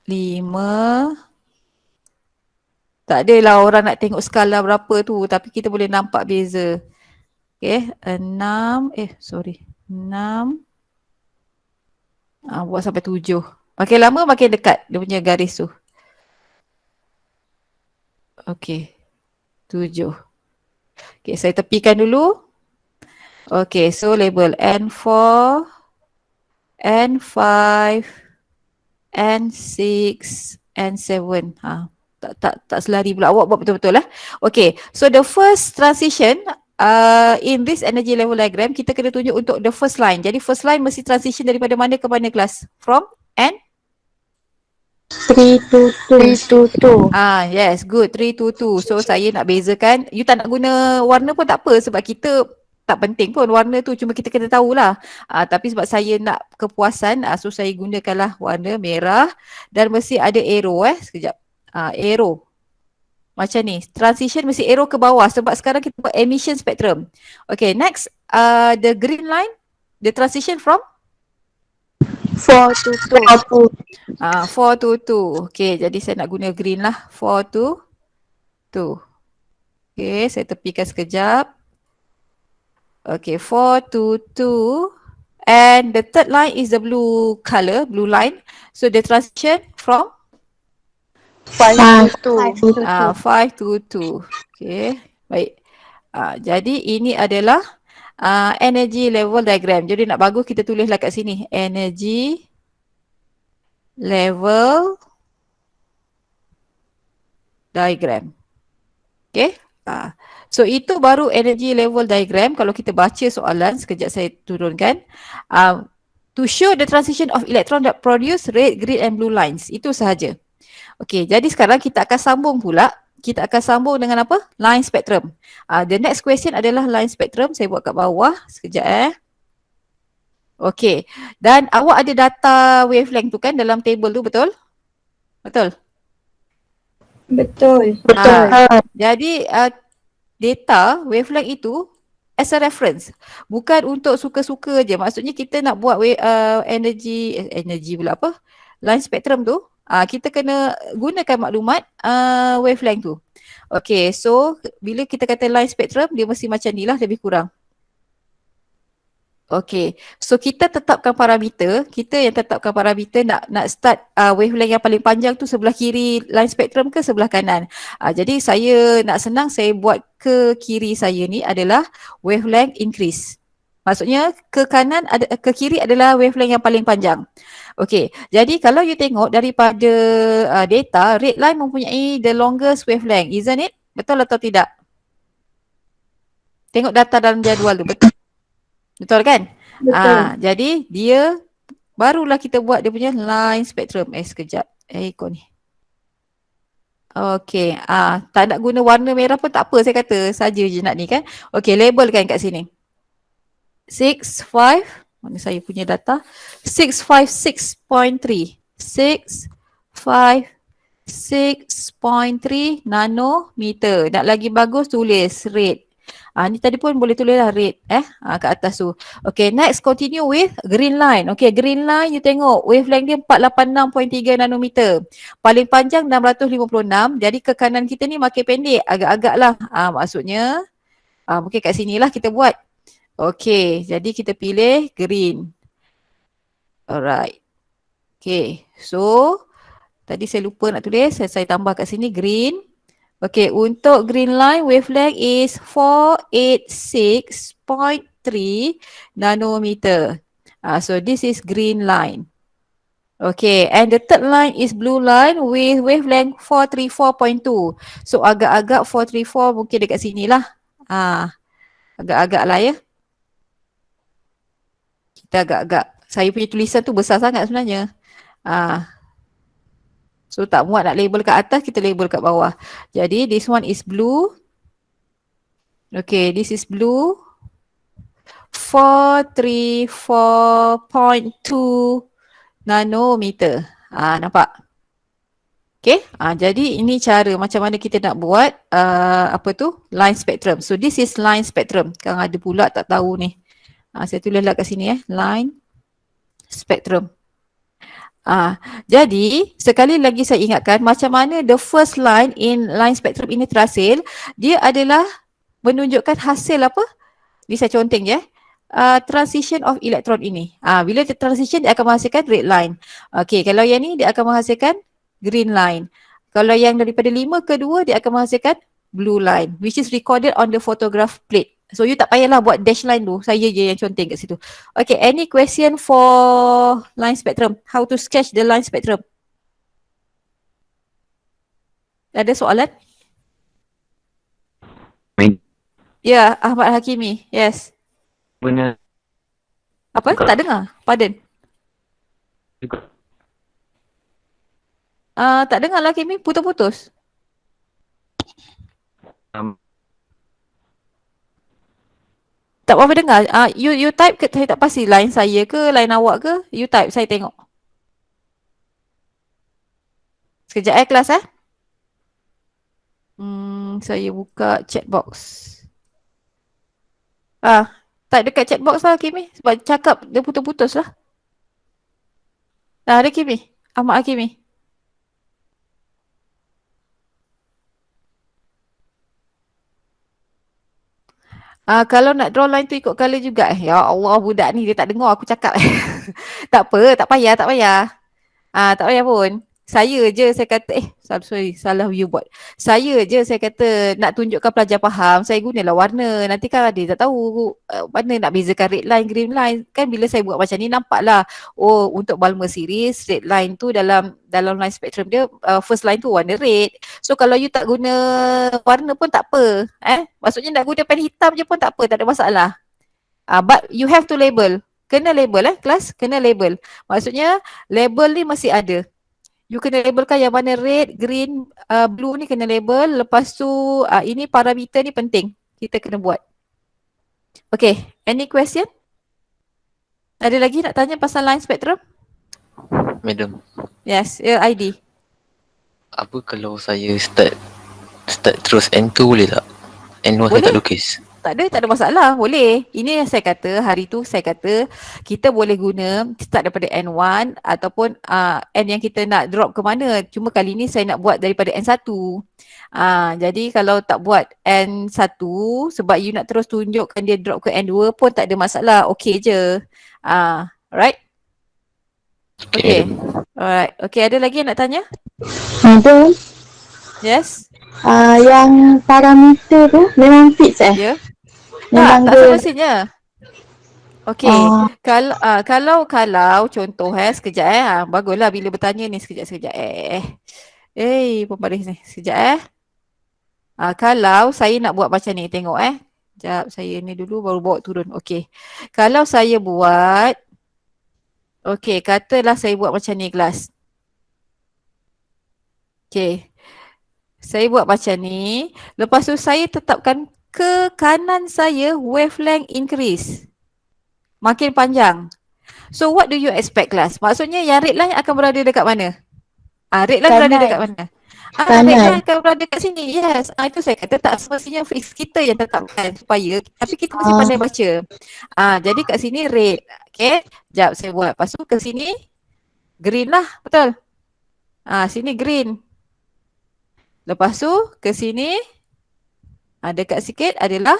5. Tak adalah orang nak tengok skala berapa tu tapi kita boleh nampak beza. Okay, 6. 6. Buat sampai 7. Makin lama makin dekat dia punya garis tu. Okay, 7. Okay, saya tepikan dulu. Okay, so label N4, N5, N6, N7. Tak selari pula. Awak buat betul-betul lah. Okay. So the first transition in this energy level diagram, kita kena tunjuk untuk the first line. Jadi first line mesti transition daripada mana ke mana kelas? From N? 3 to 2. Yes. Good. 3 to 2. So saya nak bezakan. You tak nak guna warna pun tak apa sebab kita tak penting pun warna tu, cuma kita kena tahulah. Tapi sebab saya nak kepuasan, so saya gunakanlah warna merah dan mesti ada arrow sekejap. Arrow. Macam ni. Transition mesti arrow ke bawah sebab sekarang kita buat emission spectrum. Okay, next the green line, the transition from 4 to 2. 4 to 2. Okay, jadi saya nak guna green lah. 4 to 2. Okay, saya tepikan sekejap. Okay, 4 to 2. And the third line is the blue color, blue line. So the transition from 5 to 2. 5 to 2. Okay, baik. Jadi ini adalah energy level diagram. Jadi nak bagus kita tulislah kat sini. Energy level diagram. Okay. So itu baru energy level diagram. Kalau kita baca soalan, sekejap saya turunkan. To show the transition of electron that produce red, green and blue lines. Itu sahaja. Okay, jadi sekarang kita akan sambung pula. Kita akan sambung dengan apa? Line spectrum. The next question adalah line spectrum. Saya buat kat bawah. Sekejap Okay. Dan awak ada data wavelength tu kan dalam table tu, betul? Betul? Betul. Betul. Jadi data wavelength itu as a reference, bukan untuk suka-suka je. Maksudnya kita nak buat energy pula apa, line spectrum tu, kita kena gunakan maklumat wavelength tu. Okay, so bila kita kata line spectrum, dia mesti macam ni lah lebih kurang. Okay, so kita tetapkan parameter, kita yang tetapkan parameter nak start wavelength yang paling panjang tu sebelah kiri line spectrum ke sebelah kanan. Jadi saya nak senang, saya buat ke kiri saya ni adalah wavelength increase. Maksudnya ke kanan ke kiri adalah wavelength yang paling panjang. Okay, jadi kalau you tengok daripada data, red line mempunyai the longest wavelength, isn't it? Betul atau tidak? Tengok data dalam jadual tu, betul? Betul kan? Betul. Jadi dia barulah kita buat dia punya line spectrum. Sekejap. Ikut ni. Okey. Tak nak guna warna merah pun tak apa, saya kata saja je nak ni kan. Okey, labelkan kat sini. 65, mana saya punya data? 656.3. 656.3 nanometer. Nak lagi bagus tulis rate. Ni tadi pun boleh tulis lah rate kat atas tu. Okay, next continue with green line. Okay, green line you tengok wavelength dia 486.3 nanometer. Paling panjang 656. Jadi ke kanan kita ni makin pendek. Agak-agak lah. Maksudnya mungkin kat sini lah kita buat. Okay, jadi kita pilih green. Alright. Okay, so tadi saya lupa nak tulis. Saya tambah kat sini green. Okay, untuk green line wavelength is 486.3 nanometer. So this is green line. Okay, and the third line is blue line with wavelength 434.2. So agak-agak 434 mungkin dekat sini lah. Agak-agak lah ya. Kita agak-agak. Saya punya tulisan tu besar sangat sebenarnya. So tak muat nak label kat atas, kita label kat bawah. Jadi this one is blue. Okay, this is blue. 434.2 nanometer. Nampak? Okay, jadi ini cara macam mana kita nak buat line spectrum. So this is line spectrum. Kan ada pula tak tahu ni. Saya tulislah kat sini line spectrum. Jadi sekali lagi saya ingatkan macam mana the first line in line spectrum ini terhasil. Dia adalah menunjukkan hasil apa? Ni saya conteng je. Transition of electron ini. Bila transition dia akan menghasilkan red line. Okay, kalau yang ni dia akan menghasilkan green line. Kalau yang daripada 5 ke 2 dia akan menghasilkan blue line which is recorded on the photograph plate. So you tak payahlah buat dash line tu. Saya je yang conteng kat situ. Okay, any question for line spectrum? How to sketch the line spectrum? Ada soalan? Ya, Ahmad Hakimi. Yes. Guna Apa? Tak dengar? Pardon. Tak dengar lah Hakimi. Putus-putus. Tak apa dengar. You type ke, saya tak pasti line saya ke, line awak ke. You type, saya tengok. Sekejap kelas saya buka chat box. Type dekat chat box lah Kimi. Sebab cakap dia putus-putus lah. Ada Kimi. Ahmad Hakimi. Kalau nak draw line tu ikut colour juga. Ya Allah, budak ni dia tak dengar aku cakap. Tak apa, tak payah. Tak payah pun. Saya je saya kata salah you buat. Saya je saya kata nak tunjukkan pelajar faham, saya gunalah warna. Nanti kan dia tak tahu mana nak bezakan red line, green line. Kan bila saya buat macam ni nampaklah untuk Balmer series red line tu dalam line spectrum dia first line tu warna red. So kalau you tak guna warna pun tak apa. Maksudnya nak guna pen hitam je pun tak apa, tak ada masalah. But you have to label. Kena label kelas, kena label. Maksudnya label ni masih ada. You kena labelkan yang mana red, green, blue ni kena label. Lepas tu ini parameter ni penting. Kita kena buat. Okay, any question? Ada lagi nak tanya pasal line spectrum? Madam, Yes, ID. apa kalau saya start terus N2 boleh tak? N1 saya Boleh. tak lukis. Tak ada masalah, boleh. Ini yang saya kata, hari tu saya kata kita boleh guna start daripada N1 ataupun N yang kita nak drop ke mana. Cuma kali ni saya nak buat daripada N1. Jadi kalau tak buat N1 sebab you nak terus tunjukkan dia drop ke N2 pun tak ada masalah, okey je. Right? Okay. Alright. Okay, ada lagi yang nak tanya? Madam, Yes? yang parameter tu memang fix Ya? Memang Tak dia semestinya. Okey, kalau contoh sekejap baguslah bila bertanya ni sekejap. Pembaris ni sekejap kalau saya nak buat macam ni, tengok sekejap saya ni dulu baru bawa turun. Okey. Kalau saya buat katalah saya buat macam ni kelas. Okey. Saya buat macam ni, lepas tu saya tetapkan ke kanan saya wavelength increase. Makin panjang. So what do you expect class? Maksudnya yang red line akan berada dekat mana? Red line berada dekat mana? Red line akan berada dekat sini. Yes. Itu saya kata tak semestinya fix kita yang tetapkan supaya, tapi kita mesti pandai baca. Jadi kat sini red. Okay. Sekejap saya buat. Lepas tu ke sini green lah. Betul? Sini green. Lepas tu ke sini dekat sikit adalah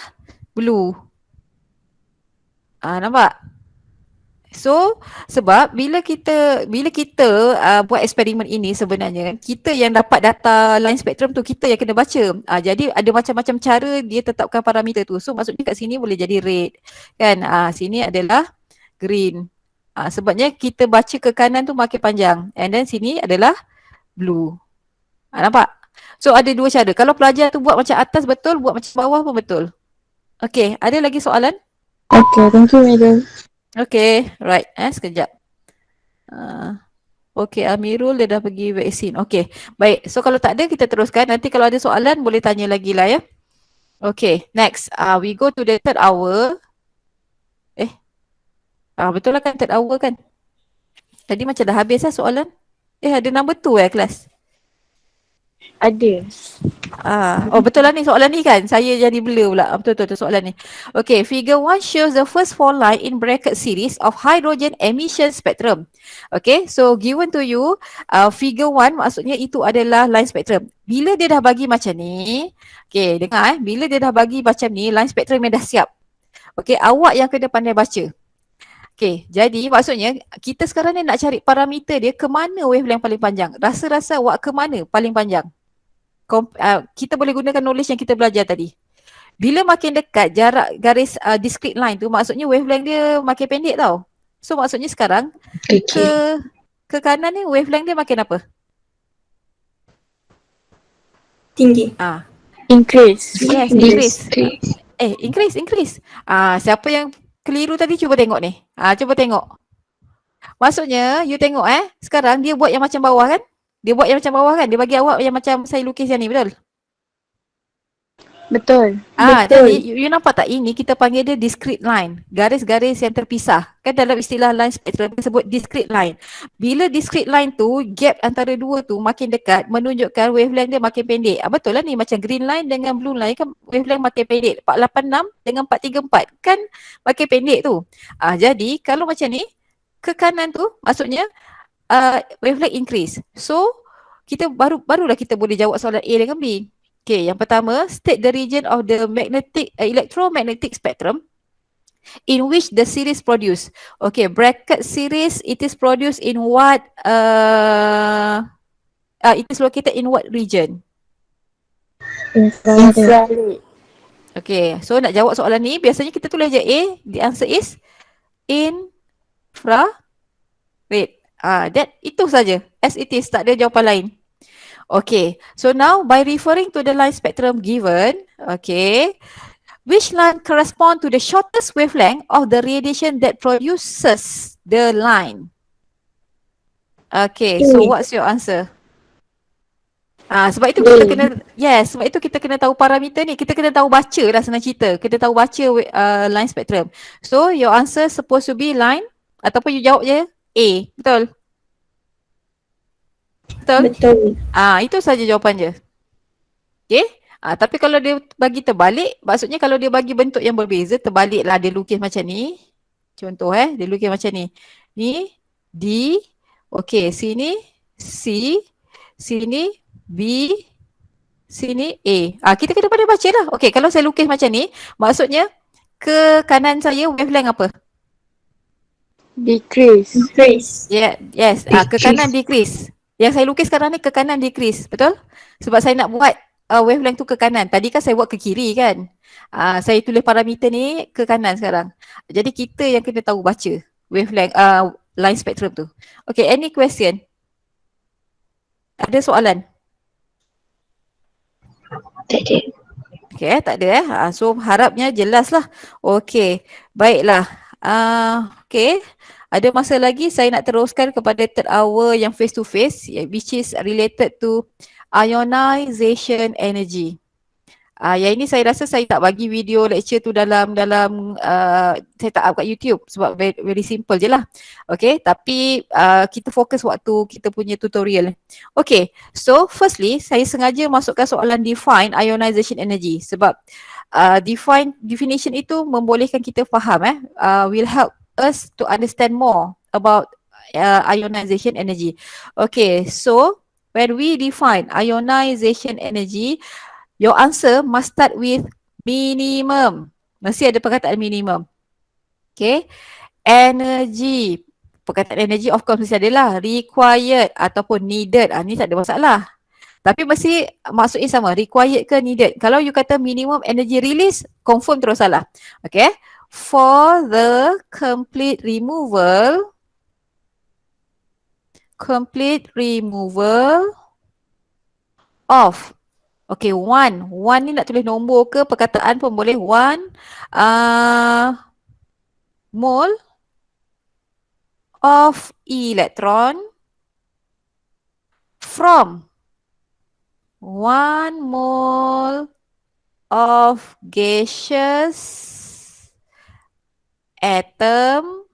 blue. Nampak? So sebab bila kita buat eksperimen ini sebenarnya kita yang dapat data line spectrum tu kita yang kena baca. Jadi ada macam-macam cara dia tetapkan parameter tu. So maksudnya kat sini boleh jadi red. Kan? Sini adalah green. Sebabnya kita baca ke kanan tu makin panjang. And then sini adalah blue. Nampak? So ada dua cara. Kalau pelajar tu buat macam atas betul, buat macam bawah pun betul. Okay, ada lagi soalan? Okay, thank you madam. Okay, right. Sekejap. Okay, Amirul dia dah pergi vaksin. Okay, baik. So kalau tak ada kita teruskan. Nanti kalau ada soalan boleh tanya lagi lah ya. Okay, next. We go to the third hour. Betul lah kan third hour kan? Tadi macam dah habis soalan. Ada number 2 kelas? Ada. Betul lah ni soalan ni kan. Saya jadi blur pula. Betul soalan ni. Okay, figure 1 shows the first 4 line in bracket series of hydrogen emission spectrum. Okay, so given to you figure 1 maksudnya itu adalah line spectrum. Bila dia dah bagi macam ni, okay dengar bila dia dah bagi macam ni, line spectrum yang dah siap. Okay, awak yang kena pandai baca. Okay, jadi maksudnya kita sekarang ni nak cari parameter dia ke mana wavelength paling panjang. Rasa-rasa awak ke mana paling panjang? Kita boleh gunakan knowledge yang kita belajar tadi. Bila makin dekat jarak garis discrete line tu maksudnya wavelength dia makin pendek tau. So maksudnya sekarang ke kanan ni wavelength dia makin apa? Tinggi. Increase. Yes, increase. Siapa yang keliru tadi cuba tengok ni. Cuba tengok. Maksudnya you tengok sekarang dia buat yang macam bawah kan? Dia buat yang macam bawah kan? Dia bagi awak yang macam saya lukis yang ni, betul? Betul. Jadi you nampak tak ini kita panggil dia discrete line. Garis-garis yang terpisah. Kan dalam istilah line spectrum disebut discrete line. Bila discrete line tu gap antara dua tu makin dekat menunjukkan wavelength dia makin pendek. Betul lah ni macam green line dengan blue line kan wavelength makin pendek. 486 dengan 434 kan makin pendek tu. Jadi kalau macam ni ke kanan tu maksudnya wavelength increase. So kita barulah kita boleh jawab soalan A dengan B. Okay, yang pertama, state the region of the electromagnetic spectrum in which the series produced. Okay, bracket series, it is produced in what It is located in what region? Infrared. Infrared. Okay, so nak jawab soalan ni, biasanya kita tulis je A. The answer is infrared. Itu saja. As it is, tak ada jawapan lain. Okay, so now by referring to the line spectrum given, okay, which line correspond to the shortest wavelength of the radiation that produces the line? Okay, so what's your answer? Sebab itu kita kena, sebab itu kita kena tahu parameter ni. Kita kena tahu baca lah, senang cerita. Kita tahu baca line spectrum. So your answer supposed to be line, ataupun you jawab je A. Betul? Betul? Betul. Itu saja jawapan je. Okay? Tapi kalau dia bagi terbalik, maksudnya kalau dia bagi bentuk yang berbeza, terbalik lah, dia lukis macam ni. Contoh dia lukis macam ni. Ni D, okay, sini C, sini B, sini A. Kita kena pandai baca lah. Okay, kalau saya lukis macam ni, maksudnya ke kanan saya wavelength apa? Decrease. Increase. Yes, ke kanan decrease. Yang saya lukis sekarang ni ke kanan decrease, betul? Sebab saya nak buat wavelength tu ke kanan. Tadi kan saya buat ke kiri kan. Saya tulis parameter ni ke kanan sekarang. Jadi kita yang kena tahu baca wavelength, line spectrum tu. Okay, any question? Ada soalan? Tak ada. Okay, tak ada So harapnya jelas lah. Okay, baiklah. Okay, ada masa lagi saya nak teruskan kepada third hour yang face to face, which is related to ionization energy. Yang ini saya rasa saya tak bagi video lecture tu dalam saya tak up kat YouTube sebab very simple je lah. Okay, tapi kita fokus waktu kita punya tutorial. Okay, so firstly saya sengaja masukkan soalan define ionization energy sebab definition itu membolehkan kita faham will help us to understand more about ionization energy. Okay, so when we define ionization energy, your answer must start with minimum. Mesti ada perkataan minimum. Okay. Energy. Perkataan energy of course mesti ada lah. Required ataupun needed. Ni tak ada masalah. Tapi mesti maksudnya sama. Required ke needed. Kalau you kata minimum energy release, confirm terus salah. Okay. For the complete removal of, okay, one ni nak tulis nombor ke perkataan pun boleh. One mole of electron from 1 mole of gaseous atom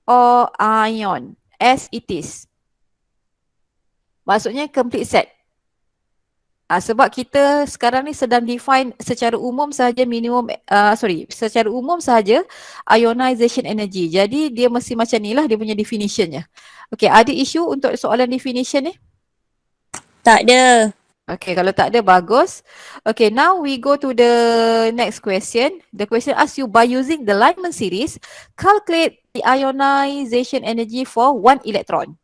or ion as it is. Maksudnya complete set. Sebab kita sekarang ni sedang define secara umum sahaja secara umum sahaja ionization energy. Jadi dia mesti macam ni lah dia punya definitionnya. Okay, ada isu untuk soalan definition ni? Tak ada. Okay, kalau tak ada bagus. Okay, now we go to the next question. The question asks you, by using the Lyman series, calculate the ionization energy for 1 electron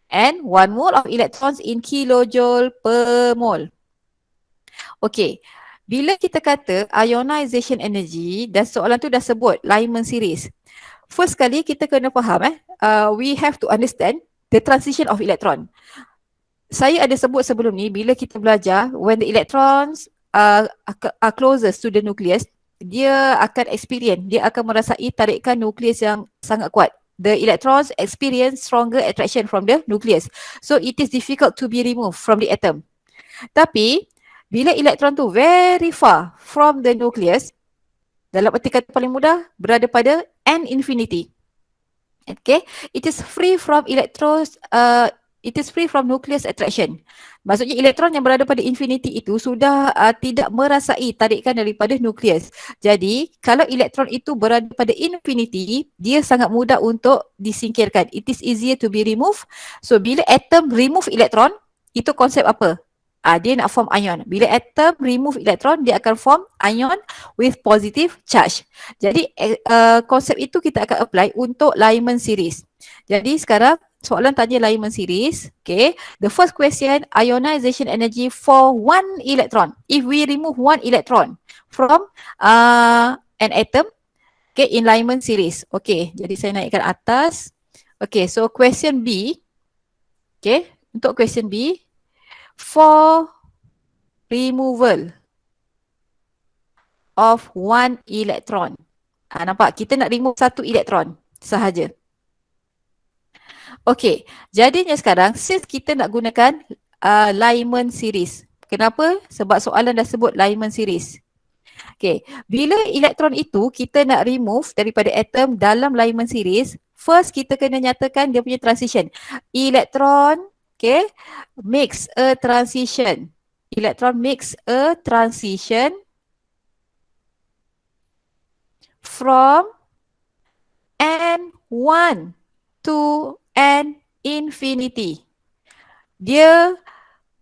and 1 mole of electrons in kilojoule per mole. Okay, bila kita kata ionization energy dan soalan tu dah sebut Lyman series. First kali kita kena faham we have to understand the transition of electron. Saya ada sebut sebelum ni bila kita belajar when the electrons are closest to the nucleus, dia akan merasai tarikan nukleus yang sangat kuat. The electrons experience stronger attraction from the nucleus. So it is difficult to be removed from the atom. Tapi bila elektron tu very far from the nucleus, dalam arti kata paling mudah, berada pada N infinity. Okay, it is free from nucleus attraction. Maksudnya elektron yang berada pada infinity itu sudah tidak merasai tarikan daripada nukleus. Jadi kalau elektron itu berada pada infinity, dia sangat mudah untuk disingkirkan. It is easier to be removed. So bila atom remove elektron, itu konsep apa? Dia nak form ion. Bila atom remove elektron, dia akan form ion with positive charge. Jadi konsep itu kita akan apply untuk Lyman series. Jadi sekarang Soalan tanya Lyman series. Okay. The first question, ionization energy for one electron. If we remove one electron from an atom, okay, in Lyman series. Okay, jadi saya naikkan atas. Okay, so question B. Okay, untuk question B, for removal of one electron. Nampak? Kita nak remove satu elektron sahaja. Okey, jadinya sekarang since kita nak gunakan Lyman series. Kenapa? Sebab soalan dah sebut Lyman series. Okey, bila elektron itu kita nak remove daripada atom dalam Lyman series, first kita kena nyatakan dia punya transition. Elektron, okay, makes a transition. Elektron makes a transition from N1 to N infinity. Dia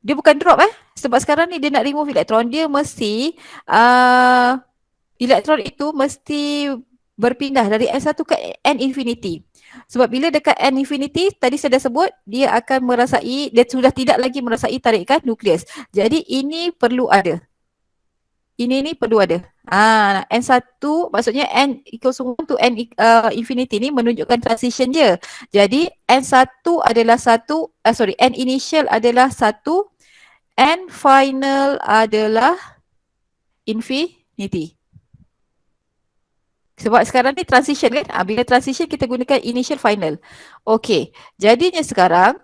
bukan drop sebab sekarang ni dia nak remove elektron, dia mesti elektron itu mesti berpindah dari N1 ke N infinity. Sebab bila dekat N infinity, tadi saya dah sebut, dia akan merasai, dia sudah tidak lagi merasai tarikan nukleus. Jadi ini perlu ada. Ini perlu ada. N1 maksudnya N equals 1 to N infinity ni menunjukkan transition je. Jadi N1 adalah N initial adalah 1, N final adalah infinity. Sebab sekarang ni transition kan? Bila transition kita gunakan initial final. Okey. Jadinya sekarang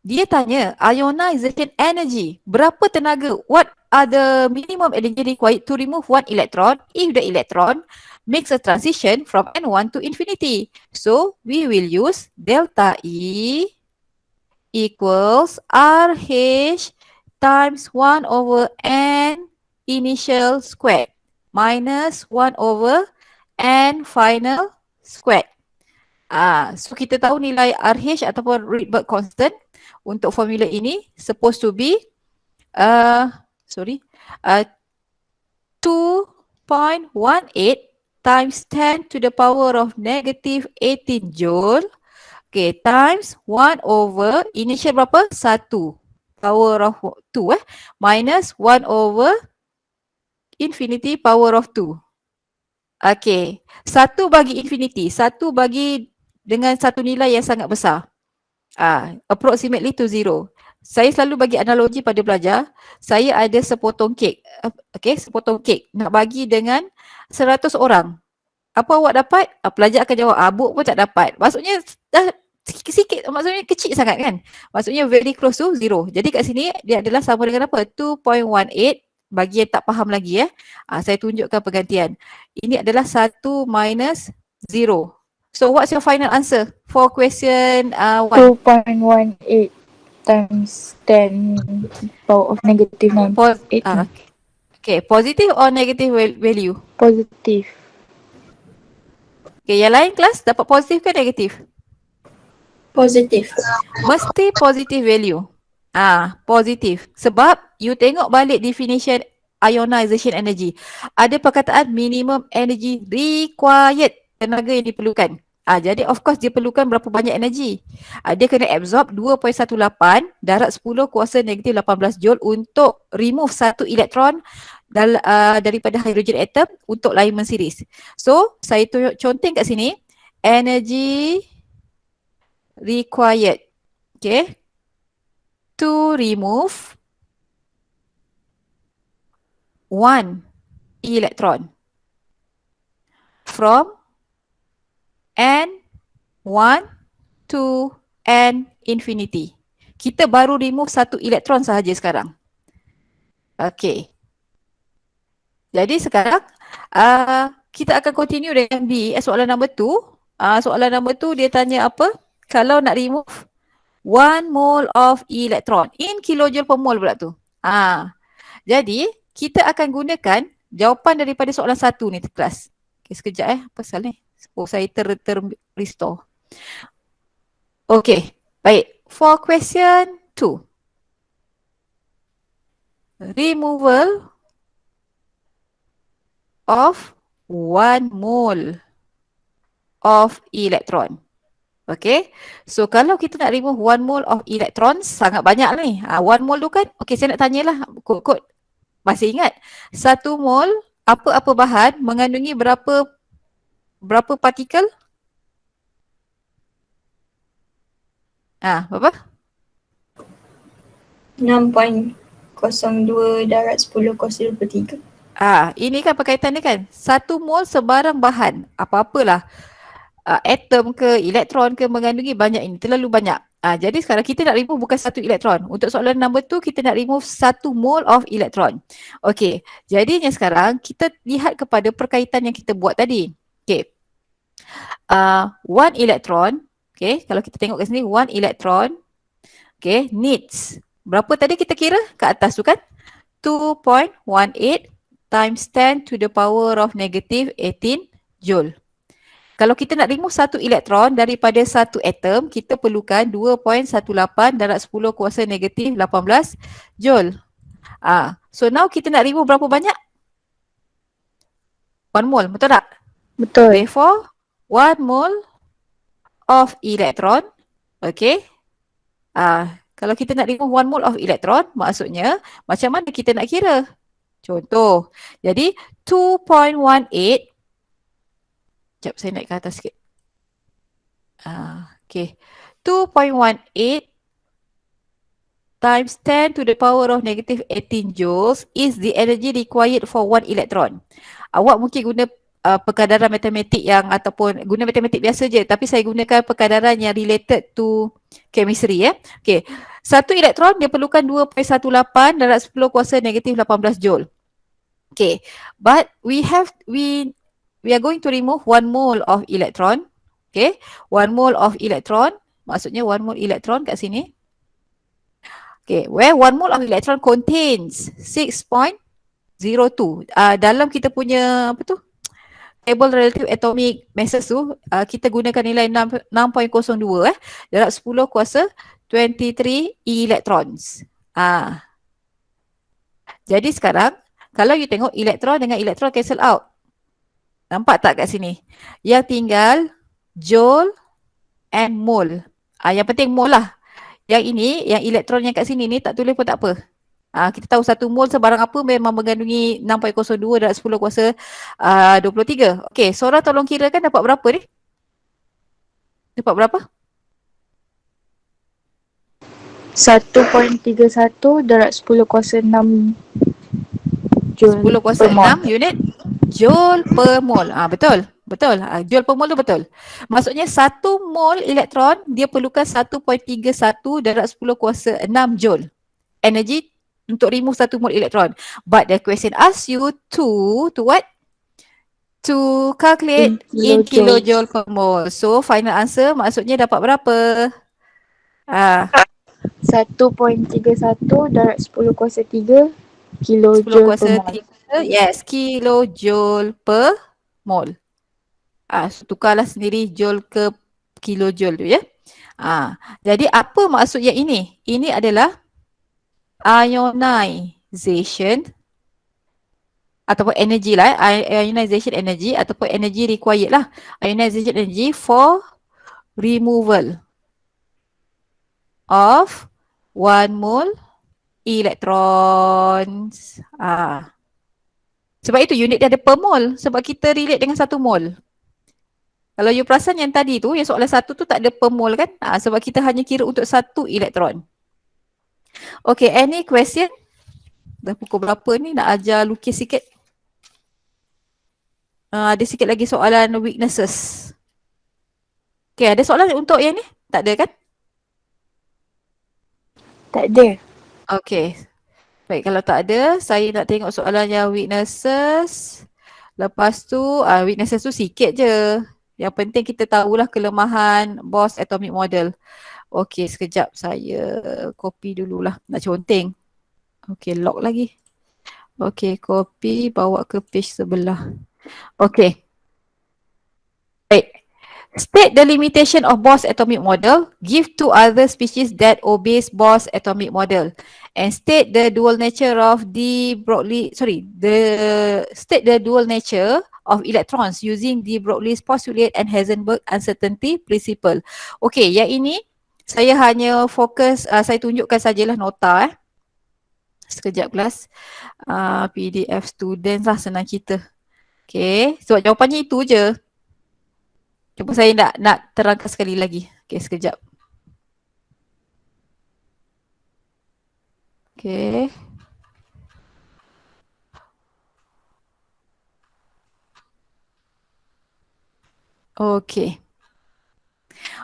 dia tanya ionization energy. Berapa tenaga? What are the minimum energy required to remove one electron if the electron makes a transition from N1 to infinity? So we will use delta E equals RH times 1 over N initial squared minus 1 over N final squared. So kita tahu nilai RH ataupun Rydberg constant untuk formula ini supposed to be 2.18 times 10 to the power of negative 18 joule. Okay, times 1 over initial berapa? 1 power of 2 minus 1 over infinity power of 2. Okay, 1 bagi infinity, 1 bagi dengan satu nilai yang sangat besar. Approximately to 0. Saya selalu bagi analogi pada pelajar, saya ada sepotong kek. Okay, sepotong kek nak bagi dengan 100 orang. Apa awak dapat? Pelajar akan jawab, buk pun tak dapat. Maksudnya dah sikit-sikit, maksudnya kecil sangat kan. Maksudnya very close to 0. Jadi kat sini dia adalah sama dengan apa? 2.18. Bagi yang tak faham lagi saya tunjukkan pergantian. Ini adalah 1 minus 0. So what's your final answer for question 1? 2.18 times 10 power of negative 9. Okay, positive or negative value? Positive. Okay, yang lain kelas dapat positif ke negatif? Positif. Mesti positive value. Positif. Sebab you tengok balik definition ionization energy. Ada perkataan minimum energy required, tenaga yang diperlukan. Jadi of course dia perlukan berapa banyak energi. Dia kena absorb 2.18 darat 10 kuasa negatif 18 joule untuk remove satu elektron daripada hydrogen atom untuk Lyman series. So saya conteng kat sini energy required, okay, to remove one electron from N1 to N infinity. Kita baru remove satu elektron sahaja sekarang. Okay. Jadi sekarang kita akan continue dengan B. Soalan nombor 2. Soalan nombor 2 dia tanya apa? Kalau nak remove 1 mole of electron in kilojoule per mole pula tu. Jadi kita akan gunakan jawapan daripada soalan 1 ni kelas. Okay, sekejap apa pasal ni? Saya restore. Okay, baik. For question 2. Removal of 1 mole of electron. Okay, so kalau kita nak remove 1 mole of electron, sangat banyak ni. 1 mole tu kan, okay, saya nak tanyalah, kod-kod masih ingat? 1 mole apa-apa bahan mengandungi berapa partikel? Berapa? 6.02 darat 10 kuasa 23. Ini kan perkaitan dia kan. 1 mol sebarang bahan, apa-apalah, atom ke, elektron ke, mengandungi banyak ini, terlalu banyak. Jadi sekarang kita nak remove bukan 1 elektron. Untuk soalan number 2, kita nak remove 1 mole of elektron. Okey, jadinya sekarang kita lihat kepada perkaitan yang kita buat tadi. Okey, 1 elektron, okay, kalau kita tengok kat sini, 1 elektron, okay, needs, berapa tadi kita kira kat atas tu kan? 2.18 times 10 to the power of negative 18 joule. Kalau kita nak remove 1 elektron daripada 1 atom, kita perlukan 2.18 darat 10 kuasa negatif 18 joule. So now kita nak remove berapa banyak? 1 mole, betul tak? Betul. Therefore, 1 mole of electron, okay. Kalau kita nak remove 1 mole of electron, maksudnya macam mana kita nak kira? Contoh, jadi 2.18, sekejap saya naik ke atas sikit. Okay, 2.18 times 10 to the power of negative 18 joules is the energy required for 1 electron. Awak mungkin guna perkadaran matematik yang ataupun guna matematik biasa je, tapi saya gunakan perkadaran yang related to chemistry ya. Okay, 1 elektron dia perlukan 2.18 darat 10 kuasa negatif 18 joule. Okay, but we are going to remove 1 mole of electron. Okay, 1 mole of electron, maksudnya 1 mole electron kat sini. Okay, where 1 mole of electron contains 6.02. Dalam kita punya apa tu? Table relative atomic masses tu, kita gunakan nilai 6.02 darat 10 kuasa 23 electrons. Jadi sekarang kalau you tengok elektron dengan elektron cancel out. Nampak tak kat sini? Yang tinggal joule and mole. Yang penting mole lah. Yang ini, yang elektron yang kat sini ni tak tulis pun tak apa. Kita tahu 1 mole sebarang apa memang mengandungi 6.02 darat 10 kuasa 23. Okey, Sora tolong kira kan dapat berapa ni? Dapat berapa? 1.31 darat 10 kuasa 6 joule 10 kuasa per mole. 6 unit joule per mole. Betul. Betul. Joule per mole tu betul. Maksudnya 1 mole elektron dia perlukan 1.31 darat 10 kuasa 6 joule. Energy untuk remove 1 mole elektron. But the question asks you to what? To calculate in kilojoule per mole. So final answer maksudnya dapat berapa? 1.31 darat 10 kuasa 3 10 kilojoule kuasa per mole. 3, yes, kilojoule per mole. So tukarlah sendiri joule ke kilojoule tu ya. Jadi apa maksud yang ini? Ini adalah ionization ataupun energy lah, ionization energy ataupun energy required lah. Ionization energy for removal of 1 mole electrons. Sebab itu unit dia ada per mole, sebab kita relate dengan 1 mole. Kalau you perasan yang tadi tu, yang soalan 1 tu tak ada per mole kan? Sebab kita hanya kira untuk 1 elektron. Okay, any question? Dah pukul berapa ni? Nak ajar lukis sikit. Ada sikit lagi soalan weaknesses. Okay, ada soalan untuk yang ni? Tak ada kan? Tak ada. Okay. Baik, kalau tak ada, saya nak tengok soalan yang weaknesses. Lepas tu, weaknesses tu sikit je. Yang penting kita tahulah kelemahan Bose atomic model. Okay, sekejap saya copy dululah. Nak conteng. Okay, lock lagi. Okay, copy, bawa ke page sebelah. Okay. Baik. State the limitation of Bohr's atomic model. Give two other species that obeys Bohr's atomic model. And state the dual nature of de Broglie, state the dual nature of electrons using de Broglie's postulate and Heisenberg uncertainty principle. Okay, yang ini saya hanya fokus, saya tunjukkan sajalah nota sekejap kelas. PDF students lah, senang kita. Okay, sebab jawapannya itu je. Cuba saya nak terangkan sekali lagi. Okay, sekejap. Okay. Okay.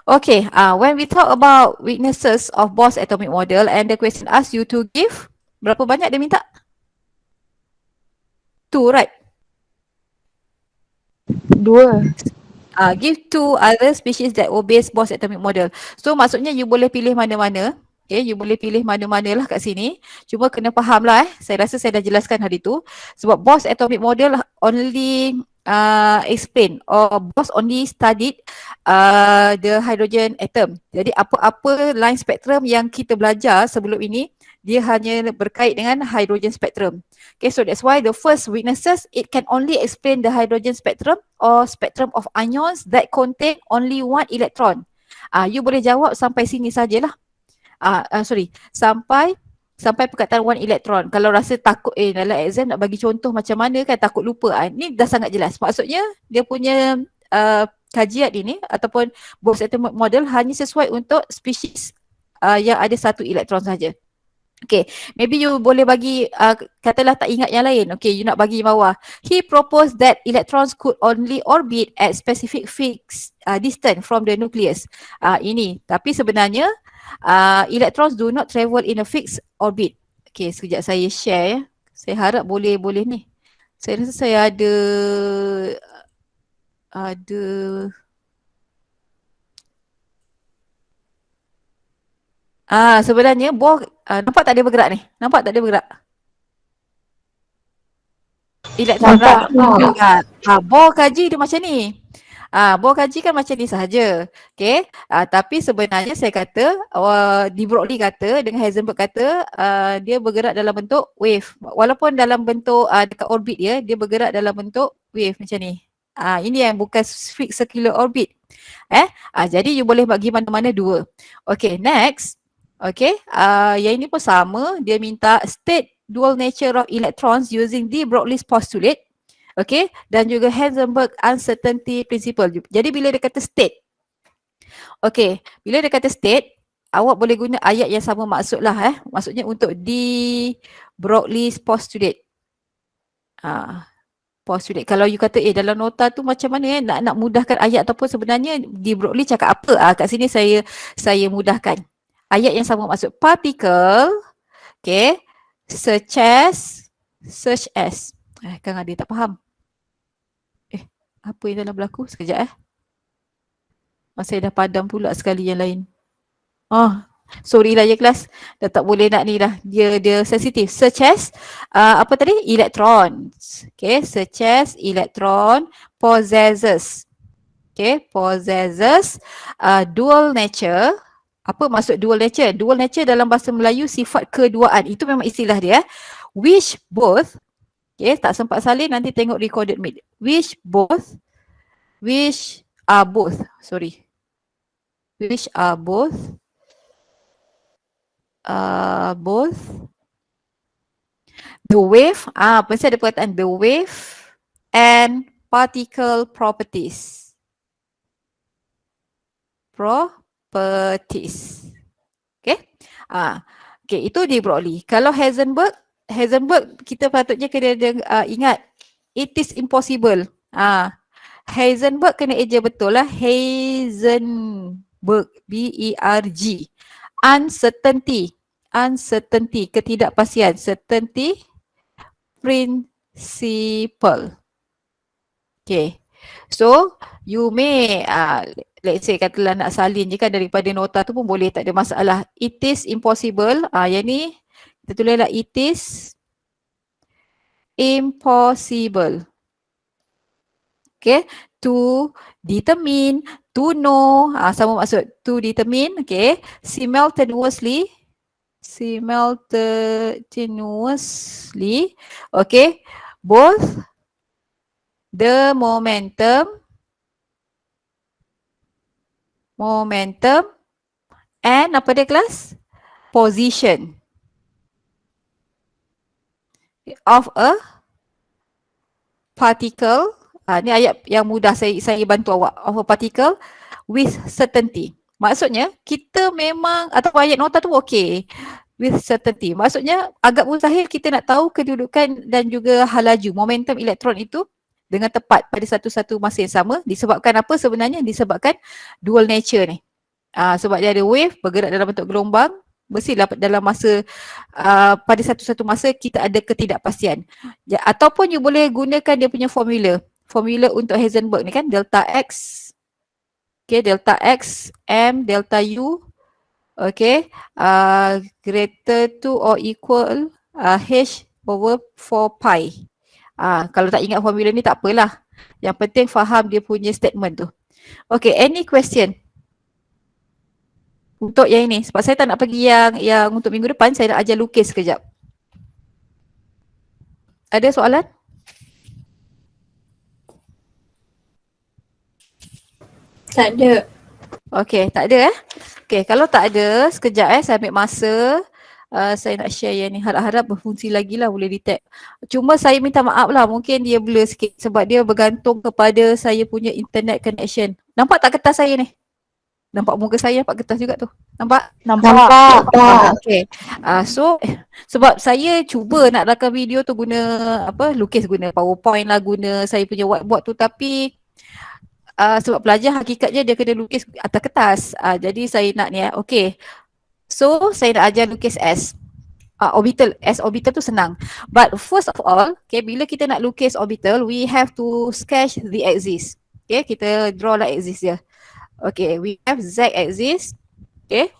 Okay, when we talk about weaknesses of Bohr's atomic model and the question asks you to give, berapa banyak dia minta? 2, right? 2. Give two other species that obeys Bohr's atomic model. So maksudnya you boleh pilih mana-mana. Okay, you boleh pilih mana-mana lah kat sini. Cuma kena faham lah Saya rasa saya dah jelaskan hari tu. Sebab Bohr's atomic model only explain or Bohr only studied the hydrogen atom. Jadi apa-apa line spectrum yang kita belajar sebelum ini, dia hanya berkait dengan hydrogen spectrum. Okay, so that's why the first weaknesses, it can only explain the hydrogen spectrum or spectrum of ions that contain only one electron. You boleh jawab sampai sini sajalah. Sampai perkataan one electron. Kalau rasa takut dalam exam nak bagi contoh macam mana kan, takut lupa. Ni dah sangat jelas. Maksudnya dia punya kajian ini ataupun Bohr's atomic model hanya sesuai untuk spesies yang ada satu elektron saja. Okay, maybe you boleh bagi, katalah tak ingat yang lain. Okay, you nak bagi bawah. He proposed that electrons could only orbit at specific fixed distance from the nucleus. Ini, tapi sebenarnya electrons do not travel in a fixed orbit. Okay, sekejap saya share. Saya harap boleh ni. Saya rasa saya ada sebenarnya Bohr, nampak tak dia bergerak ni? Nampak tak dia bergerak? Elektron Nampak. Bohr kaji dia macam ni. Bohr kaji kan macam ni sahaja. Okay. Tapi sebenarnya saya kata, de Broglie kata dengan Heisenberg kata dia bergerak dalam bentuk wave. Walaupun dalam bentuk dekat orbit dia bergerak dalam bentuk wave macam ni. Ini yang bukan fixed circular orbit. Jadi you boleh bagi mana-mana 2. Okay, next. Okay, yang ini pun sama. Dia minta state dual nature of electrons using de Broglie's postulate. Okay, dan juga Heisenberg uncertainty principle. Jadi bila dia kata state, okay, bila dia kata state, awak boleh guna ayat yang sama maksud lah maksudnya untuk de Broglie's postulate. Postulate. Kalau you kata dalam nota tu macam mana nak mudahkan ayat ataupun sebenarnya de Broglie cakap apa? Kat sini saya mudahkan. Ayat yang sama maksud particle, okay, such as. Kan ada tak faham. Apa yang dalam berlaku? Sekejap saya dah padam pula sekali yang lain. Sorry lah ya kelas. Dah tak boleh nak ni dah. Dia sensitif. Such as, apa tadi? Electrons. Okay, such as electron possesses. Okay, possesses dual nature. Apa maksud dual nature? Dual nature dalam bahasa Melayu sifat keduaan. Itu memang istilah dia. Which both, okay, tak sempat salin nanti tengok recorded mid. Which are both the wave, mesti ada perkataan the wave and particle properties. Okay. Okay, itu de Broglie. Kalau Heisenberg kita patutnya kena ingat it is impossible. Heisenberg kena eja betul lah. Heisenberg, B-E-R-G. Uncertainty, ketidakpastian. Certainty principle. Okay. So, you may, let's say katalah nak salin je kan daripada nota tu pun boleh, tak ada masalah. It is impossible. Yang ni, kita tulislah it is impossible. Okay, to determine To know, sama maksud to determine, okay. Simultaneously, okay, both the momentum and apa dia kelas? Position of a particle. Ni ayat yang mudah saya bantu awak. Of a particle with certainty. Maksudnya kita memang, atau ayat nota tu okey. With certainty. Maksudnya agak mustahil kita nak tahu kedudukan dan juga hal laju momentum elektron itu dengan tepat pada satu-satu masa yang sama. Disebabkan apa sebenarnya? Disebabkan dual nature ni. Sebab dia ada wave bergerak dalam bentuk gelombang, mestilah dalam masa pada satu-satu masa kita ada ketidakpastian. Ataupun you boleh gunakan dia punya formula untuk Heisenberg ni kan, delta X, okay, delta X M delta U, okay, greater to or equal H over 4 pi. Kalau tak ingat formula ni tak apalah, yang penting faham dia punya statement tu. Okay, any question untuk yang ini? Sebab saya tak nak pergi yang untuk minggu depan, saya nak ajar lukis sekejap. Ada soalan? Tak ada. Okay, tak ada Okay, kalau tak ada, sekejap saya ambil masa. Saya nak share yang ni, harap-harap berfungsi lagi lah, boleh detect. Cuma saya minta maaf lah, mungkin dia blur sikit sebab dia bergantung kepada saya punya internet connection. Nampak tak kertas saya ni? Nampak muka saya, nampak kertas juga tu. Nampak? Nampak. Okay. So, sebab saya cuba nak rakam video tu guna lukis, guna PowerPoint lah, guna saya punya whiteboard tu, tapi sebab pelajar hakikatnya dia kena lukis atas kertas. Jadi saya nak ni okay. So, saya nak ajar lukis S. Orbital. S orbital tu senang. But first of all, okay, bila kita nak lukis orbital, we have to sketch the axis. Okay, kita draw lah axis dia. Okay, we have Z axis. Okay.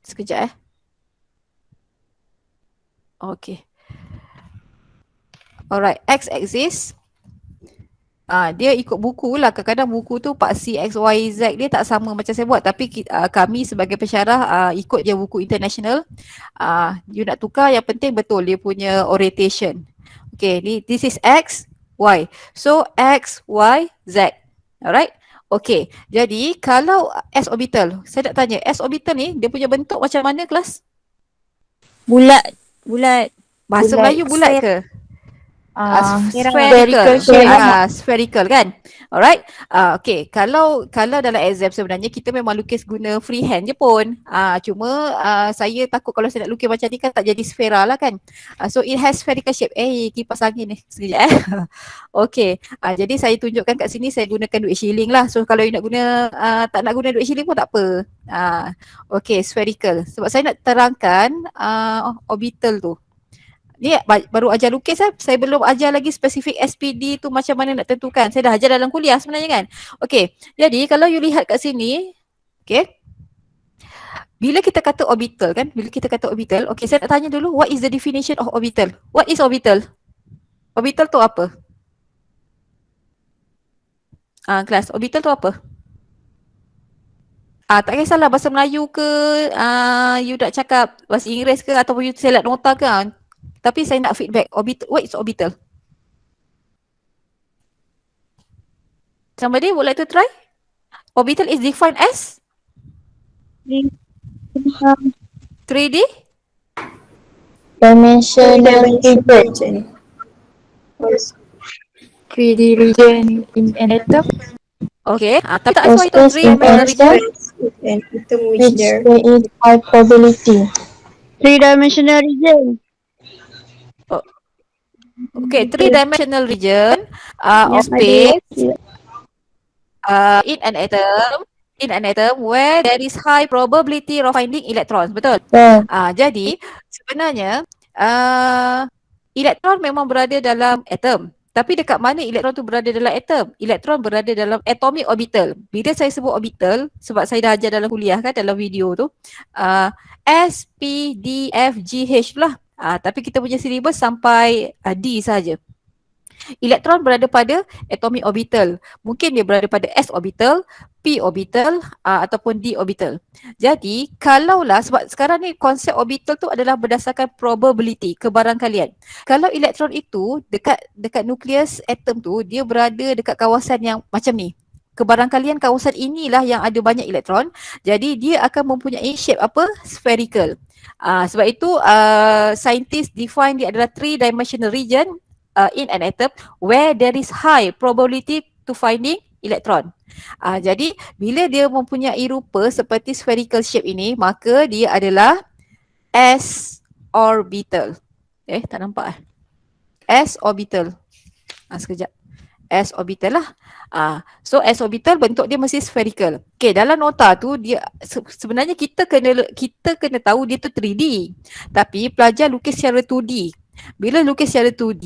Sekejap Okay. Alright, X axis. Dia ikut buku lah. Kadang-kadang buku tu paksi X, Y, Z dia tak sama macam saya buat. Tapi kami sebagai pensyarah ikut je buku international. You nak tukar, yang penting betul dia punya orientation. Okay, this is X, Y. So X, Y, Z. Alright. Okay, jadi kalau S orbital, saya nak tanya, S orbital ni dia punya bentuk macam mana kelas? Bulat. Bahasa Bulat. Melayu bulat ke? Spherical shape. Spherical kan? Alright. Okay, kalau dalam exam sebenarnya kita memang lukis guna freehand je pun. Cuma saya takut kalau saya nak lukis macam ni kan tak jadi sfera lah kan. So it has spherical shape. Kipas angin ni. Sekejap Okay. Jadi saya tunjukkan kat sini, saya gunakan duit shilling lah. So kalau you nak guna, tak nak guna duit shilling pun tak apa. Okay, spherical. Sebab saya nak terangkan orbital tu. Ni baru ajar lukis saya belum ajar lagi spesifik SPD tu macam mana nak tentukan. Saya dah ajar dalam kuliah sebenarnya kan. Okay, jadi kalau you lihat kat sini, okay, bila kita kata orbital kan, okay, saya nak tanya dulu, what is the definition of orbital? What is orbital? Orbital tu apa? Kelas, orbital tu apa? Tak kisahlah bahasa Melayu ke, you nak cakap bahasa Inggeris ke, ataupun you select nota ke, tapi saya nak feedback. Orbital, what is orbital? Somebody would like to try? Orbital is defined as 3D Dimensional region. 3D region in an atom. Okay. Tapi tak sesuai tu 3D region. And atom which Which there. there is high probability. 3-dimensional region. Okay, 3-dimensional region of space in an atom where there is high probability of finding electrons. Betul? Jadi sebenarnya elektron memang berada dalam atom. Tapi dekat mana elektron tu berada dalam atom? Elektron berada dalam atomic orbital. Bila saya sebut orbital, sebab saya dah ajar dalam kuliah kan, dalam video tu, S, P, D, F, G, H lah. Tapi kita punya syllabus sampai D saja. Elektron berada pada atomic orbital. Mungkin dia berada pada s orbital, p orbital ataupun d orbital. Jadi kalaulah, sebab sekarang ni konsep orbital tu adalah berdasarkan probability, kebarangkalian. Kalau elektron itu dekat nukleus atom tu, dia berada dekat kawasan yang macam ni. Kebarangkalian kawasan inilah yang ada banyak elektron. Jadi dia akan mempunyai shape apa? Spherical. Sebab itu scientists define dia adalah three-dimensional region in an atom where there is high probability to finding electron. Jadi bila dia mempunyai rupa seperti spherical shape ini, maka dia adalah s orbital. Tak nampak s orbital. Sekejap. S orbital lah. So S orbital bentuk dia mesti spherical. Okay, dalam nota tu dia sebenarnya kita kena tahu dia tu 3D. Tapi pelajar lukis secara 2D. Bila lukis secara 2D,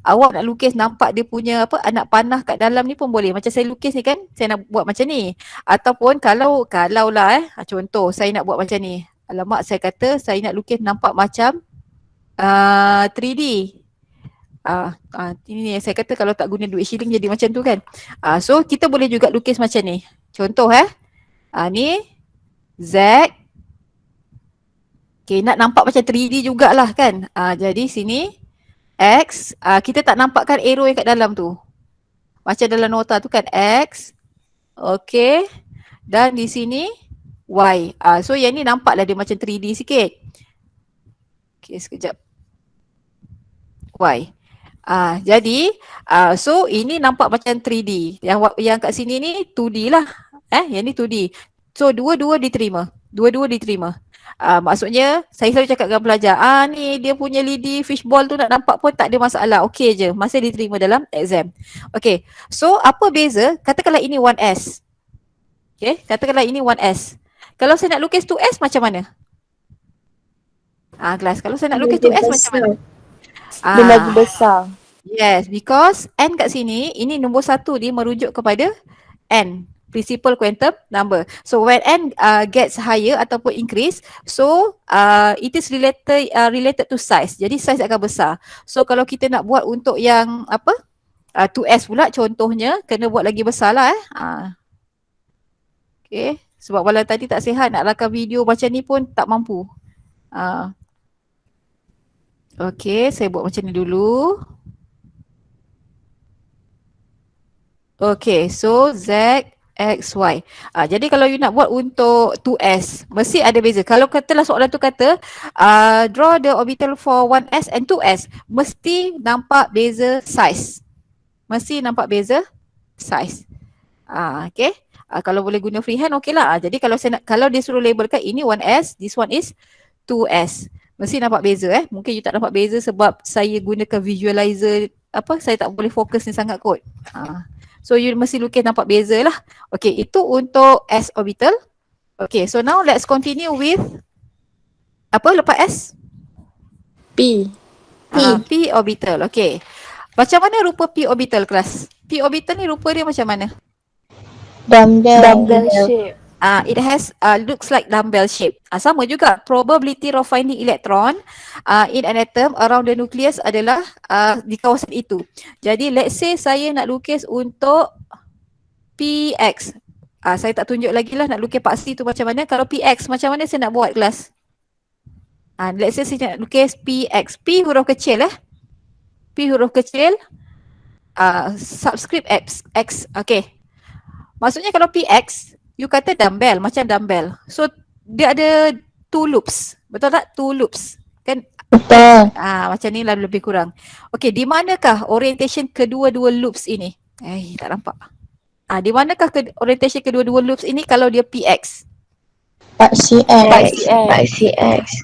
awak nak lukis nampak dia punya anak panah kat dalam ni pun boleh. Macam saya lukis ni kan, saya nak buat macam ni. Ataupun kalau lah contoh saya nak buat macam ni. Alamak, saya kata saya nak lukis nampak macam 3D. Ini saya kata kalau tak guna duit shilling jadi macam tu kan. So kita boleh juga lukis macam ni. Contoh ni Z. Okay, nak nampak macam 3D jugalah kan. Jadi sini X. Kita tak nampakkan arrow yang kat dalam tu. Macam dalam nota tu kan X. Okay. Dan di sini Y. So yang ni nampaklah dia macam 3D sikit. Okay, sekejap. Y. Jadi so ini nampak macam 3D. Yang kat sini ni 2D lah. Yang ni 2D. So dua-dua diterima. Maksudnya saya selalu cakap dengan pelajar, ni dia punya lidi fishball tu nak nampak pun tak ada masalah. Okey je, masih diterima dalam exam. Okey. So apa beza? Katakanlah ini 1S. Okey, katakanlah ini 1S. Kalau saya nak lukis 2S macam mana? Kelas, kalau saya nak lukis 2S macam mana? Dia lagi besar. Yes, because N kat sini, ini nombor 1 dia merujuk kepada N, principal quantum number. So when N gets higher ataupun increase, so it is related to size. Jadi size akan besar. So kalau kita nak buat untuk yang 2S pula contohnya, kena buat lagi besar lah Okay, sebab walau tadi tak sihat nak rakam video macam ni pun tak mampu. Okay, saya buat macam ni dulu. Okay, so Z, X, Y. Jadi kalau you nak buat untuk 2S, mesti ada beza. Kalau katalah soalan tu kata, draw the orbital for 1S and 2S, mesti nampak beza size. Okay. Kalau boleh guna freehand, okay lah. Jadi kalau dia suruh labelkan ini 1S, this one is 2S. Mesti nampak beza Mungkin you tak nampak beza sebab saya gunakan visualizer, saya tak boleh fokus ni sangat kot. So you mesti lukis nampak beza lah. Okay, itu untuk S orbital. Okay, so now let's continue with lepas S? P. P orbital. Okay. Macam mana rupa P orbital kelas? P orbital ni rupa dia macam mana? Dumbbell shape. It has looks like dumbbell shape. Sama juga, probability of finding electron in an atom around the nucleus adalah di kawasan itu. Jadi let's say saya nak lukis untuk PX. Saya tak tunjuk lagi lah nak lukis paksi tu macam mana. Kalau PX macam mana saya nak buat kelas? Let's say saya nak lukis PX. P huruf kecil P huruf kecil subscript X. Okay. Maksudnya kalau PX you kata dumbbell, macam dumbbell. So dia ada 2 loops. Betul tak? 2 loops. Kan? Betul. Macam ni lah lebih kurang. Okey, di manakah orientation kedua-dua loops ini? Tak nampak. Di manakah orientation kedua-dua loops ini kalau dia PX? CX.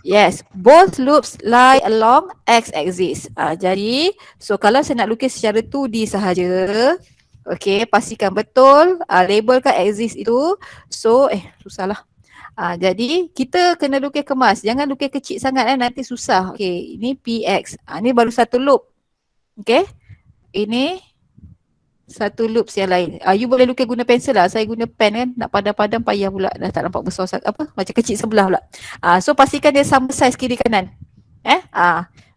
Yes, both loops lie along X axis. Jadi, so kalau saya nak lukis secara 2D sahaja, okay, pastikan betul labelkan axis itu. So susahlah. Jadi kita kena lukis kemas. Jangan lukis kecil sangat nanti susah. Okay, ini PX. Ini baru satu loop. Okay. Ini satu loop yang lain. You boleh lukis guna pensel lah. Saya guna pen kan. Nak padam-padam payah pula. Dah tak nampak besar macam kecil sebelah pula. So pastikan dia sama size kiri kanan.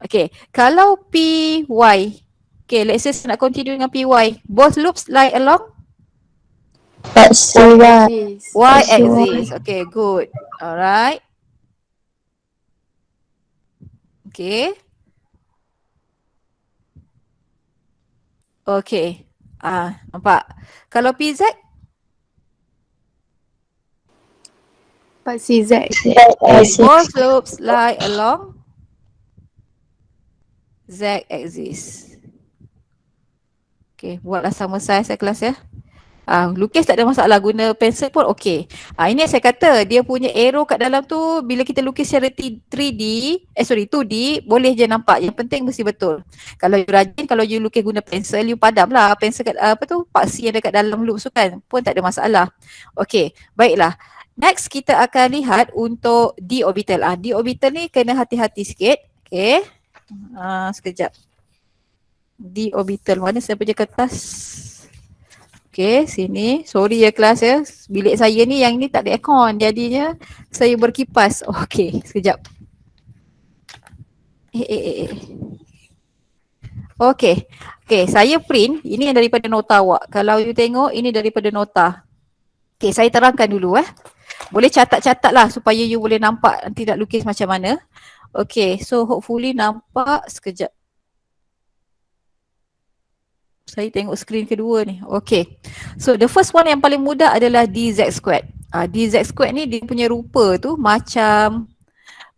Okay. Kalau PY Okay, let's say saya nak continue dengan PY. Both loops lie along Pak Siwa. Y axis. Okay, good. Alright. Okay. Okay. Nampak? Kalau PZ, Pak CZ. both loops lie along Z axis. Okay, buatlah sama saiz kelas ya. Lukis tak ada masalah, guna pensel pun okey. Ini yang saya kata, dia punya arrow kat dalam tu bila kita lukis secara 2D, boleh je nampak. Yang penting mesti betul. Kalau you rajin, kalau you lukis guna pensel, you padam lah pensel kat paksi yang dekat dalam loops tu kan, pun tak ada masalah. Okey, baiklah. Next kita akan lihat untuk D orbital. D orbital ni kena hati-hati sikit. Okey. Sekejap. D orbital, mana saya punya kertas? Okey, sini. Sorry ya kelas ya. Bilik saya ni yang ni tak ada aircon, jadinya saya berkipas. Okey, sekejap. Okey. Okey, saya print. Ini yang daripada nota awak. Kalau you tengok, ini daripada nota. Okey, saya terangkan dulu Boleh catat-catat lah supaya you boleh nampak nanti nak lukis macam mana. Okay, so hopefully nampak. Sekejap. Saya tengok skrin kedua ni. Okay. So the first one yang paling mudah adalah DZ squared. DZ squared ni dia punya rupa tu macam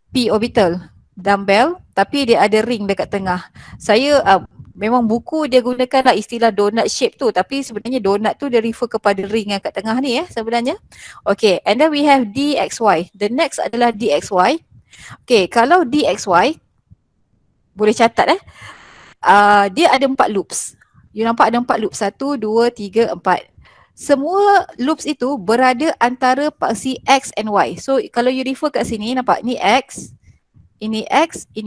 P orbital. Dumbbell tapi dia ada ring dekat tengah. Saya memang buku dia gunakan lah istilah donut shape tu, tapi sebenarnya donut tu dia refer kepada ring yang kat tengah ni sebenarnya. Okay, and then we have DXY. The next adalah DXY. Okay, kalau DXY boleh catat dia ada 4 loops. You nampak ada 4 loops. 1, 2, 3, 4. Semua loops itu berada antara paksi X and Y. So kalau you refer kat sini, nampak ni X, ini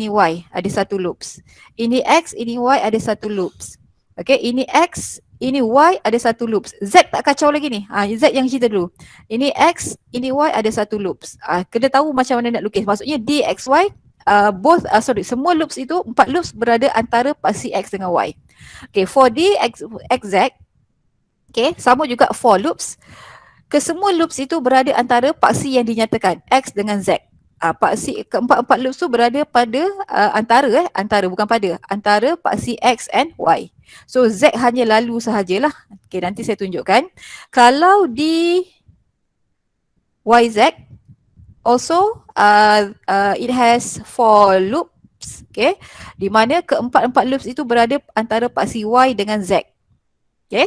Y, ada satu loops. Ini X, ini Y, ada satu loops. Okay, ini X, ini Y, ada satu loops. Z tak kacau lagi ni. Z yang cerita dulu. Ini X, ini Y, ada satu loops. Kena tahu macam mana nak lukis. Maksudnya D, X, Y, semua loops itu, 4 loops berada antara paksi X dengan Y. Okay, for D, X, Z, okay, sama juga 4 loops. Kesemua loops itu berada antara paksi yang dinyatakan, X dengan Z. Paksi keempat-empat loops tu berada pada antara bukan pada antara paksi X and Y. So Z hanya lalu sahajalah. Okay, nanti saya tunjukkan. Kalau di YZ also it has 4 loops, okay, di mana keempat-empat loops itu berada antara paksi Y dengan Z. Okay.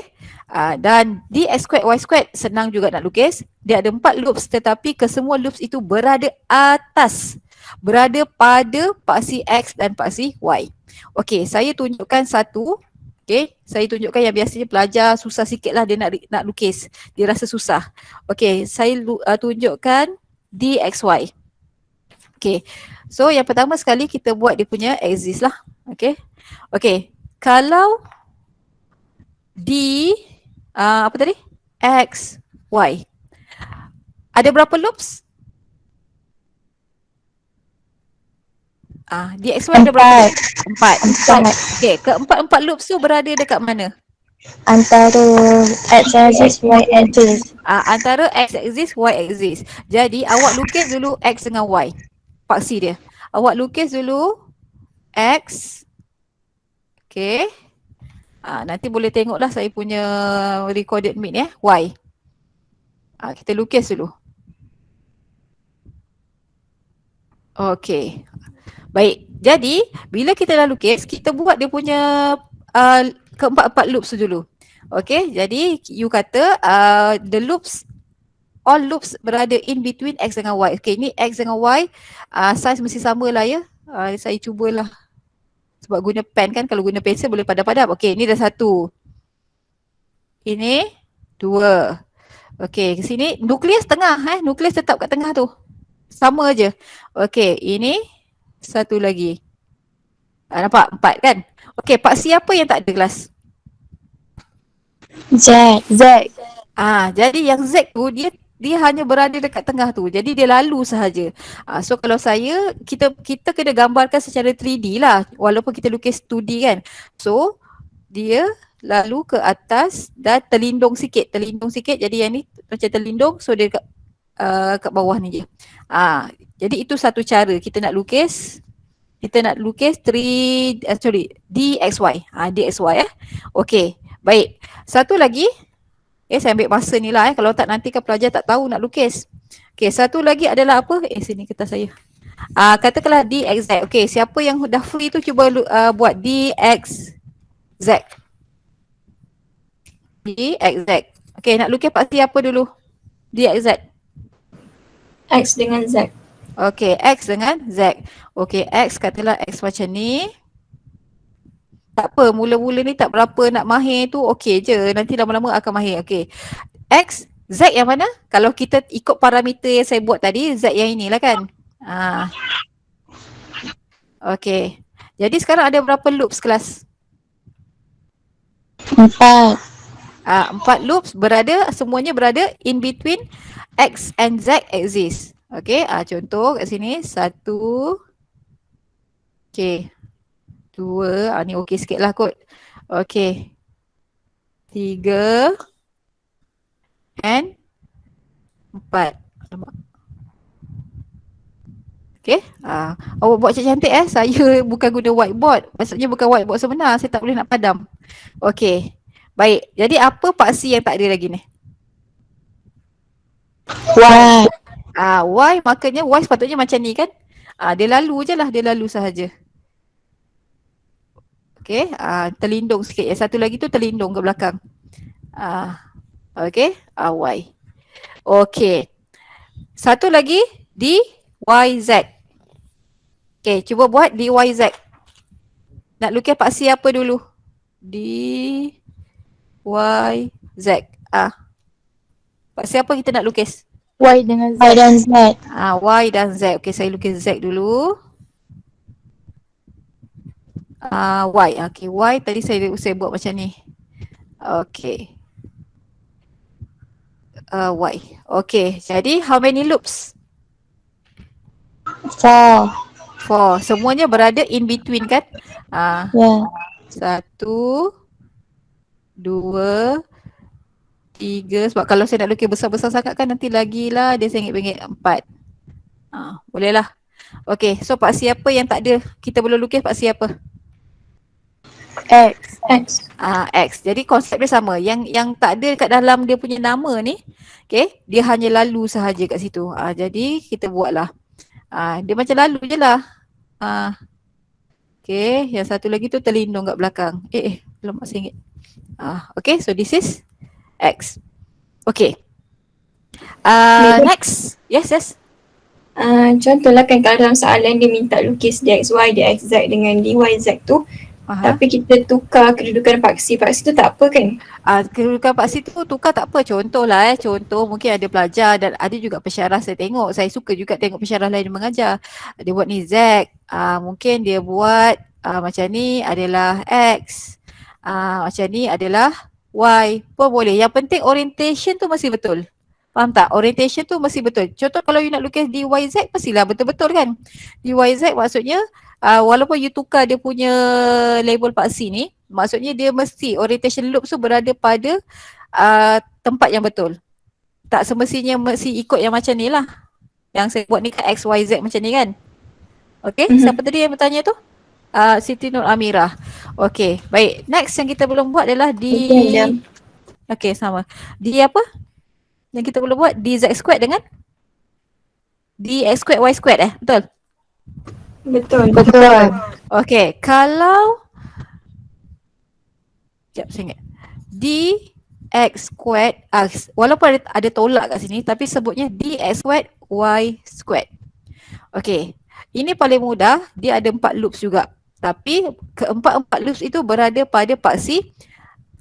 Dan D X squared Y squared senang juga nak lukis. Dia ada 4 loops tetapi kesemua loops itu berada atas. Berada pada paksi X dan paksi Y. Okey, saya tunjukkan satu. Okey, saya tunjukkan yang biasanya pelajar susah sikit lah dia nak lukis. Dia rasa susah. Okey, saya tunjukkan D X Y. Okey, so yang pertama sekali kita buat dia punya axis lah. Okey, okey, kalau D apa tadi? X, Y. Ada berapa loops? D, X, Y ada berapa? 4. Okay, keempat-empat loops tu berada dekat mana? Antara X axis, Y axis. Antara X axis, Y axis. Jadi awak lukis dulu X dengan Y. Paksi dia. Awak lukis dulu X. Okay. Nanti boleh tengoklah saya punya recorded meet Y. Kita lukis dulu. Okey. Baik. Jadi bila kita dah lukis, kita buat dia punya keempat-empat loops dulu. Okey. Jadi you kata the loops, all loops berada in between X dengan Y. Okey, ni X dengan Y size mesti sama lah ya. Saya cubalah. Sebab guna pen kan, kalau guna pensel boleh padam-padam. Okey, ni dah 1. Ini 2. Okey, ke sini nukleus tengah nukleus tetap kat tengah tu. Sama aje. Okey, ini 1 lagi. Nampak 4 kan? Okey, paksi apa yang tak ada kelas? Z. Jadi yang Z tu dia hanya berada dekat tengah tu. Jadi dia lalu sahaja. So kalau kita kena gambarkan secara 3D lah walaupun kita lukis 2D kan. So dia lalu ke atas dan terlindung sikit. Jadi yang ni macam terlindung, so dia kat bawah ni je. Jadi itu satu cara kita nak lukis. DXY. DXY Okey, baik. Satu lagi, saya ambil masa ni lah kalau tak nanti kan pelajar tak tahu nak lukis. Okey, satu lagi adalah apa? Sini kertas saya. Katakanlah DXZ. Okey, siapa yang dah free tu cuba buat DXZ. DXZ. Okey, nak lukis paksi apa dulu? DXZ. X dengan Z. Okey, X dengan Z. Okey, X katalah X macam ni. Tak apa, mula-mula ni tak berapa nak mahir tu okey je. Nanti lama-lama akan mahir. Okey. X, Z yang mana? Kalau kita ikut parameter yang saya buat tadi, Z yang inilah kan. Okey. Jadi sekarang ada berapa loops kelas? 4. 4 loops semuanya berada in between X and Z axis. Okey, contoh kat sini 1. Okey. 2, ni okey sikit lah kot. Okey. 3 and 4. Okey. Awak buat cantik-cantik Saya bukan guna whiteboard. Maksudnya bukan whiteboard sebenar. Saya tak boleh nak padam. Okey. Baik. Jadi apa paksi yang tak ada lagi ni? Y. Y, makanya Y sepatutnya macam ni kan. Dia lalu je lah. Dia lalu sahaja. Okey. Terlindung sikit. Yang satu lagi tu terlindung ke belakang. Okey. Y. Okey. Satu lagi DYZ. Okey, cuba buat DYZ. Nak lukis paksi apa dulu? DYZ. Paksi apa kita nak lukis? Y dengan Z. Y dan Z. Y dan Z. Okey, saya lukis Z dulu. Y. Okey, Y tadi saya buat macam ni. Okey. Y. Okey, jadi how many loops? 4. 4. Semuanya berada in between kan? Yeah. 1, 2, 3. Sebab kalau saya nak lukis besar-besar sangat kan nanti lagilah dia sengit-bengit. 4. Boleh lah. Okey, so paksi apa yang tak ada? Kita belum lukis paksi apa? X. X. Jadi konsep dia sama. Yang tak ada kat dalam dia punya nama ni, okay, dia hanya lalu sahaja kat situ. Jadi kita buatlah. Dia macam lalu je lah. Okay, yang satu lagi tu terlindung kat belakang. Belum masih ingat. Okay, so this is X. Okay. Next. Yes. Contohlah kan kalau dalam soalan dia minta lukis DXY, DXZ dengan DYZ tu, tapi kita tukar kedudukan paksi tu tak apa kan? Kedudukan paksi tu tukar tak apa. Contohlah contoh mungkin ada pelajar dan ada juga pensyarah saya tengok. Saya suka juga tengok pensyarah lain mengajar. Dia buat ni Z. Mungkin dia buat macam ni adalah X. Macam ni adalah Y. Pun boleh. Yang penting orientation tu masih betul. Faham tak? Orientation tu mesti betul. Contoh kalau you nak lukis DYZ pastilah betul-betul kan. DYZ maksudnya walaupun you tukar dia punya label paksi ni, maksudnya dia mesti orientation loop tu berada pada tempat yang betul. Tak semestinya mesti ikut yang macam ni lah. Yang saya buat ni kan XYZ macam ni kan. Okay, siapa tadi yang bertanya tu? Siti Nur Amirah. Okay, baik. Next yang kita belum buat adalah okay, sama. D apa? Yang kita boleh buat DZ squared dengan DX squared Y squared betul? Betul. Okay, kalau sekejap saya ingat DX squared walaupun ada tolak kat sini tapi sebutnya DX squared Y squared. Okay, ini paling mudah, dia ada 4 loops juga tapi keempat-empat loops itu berada pada paksi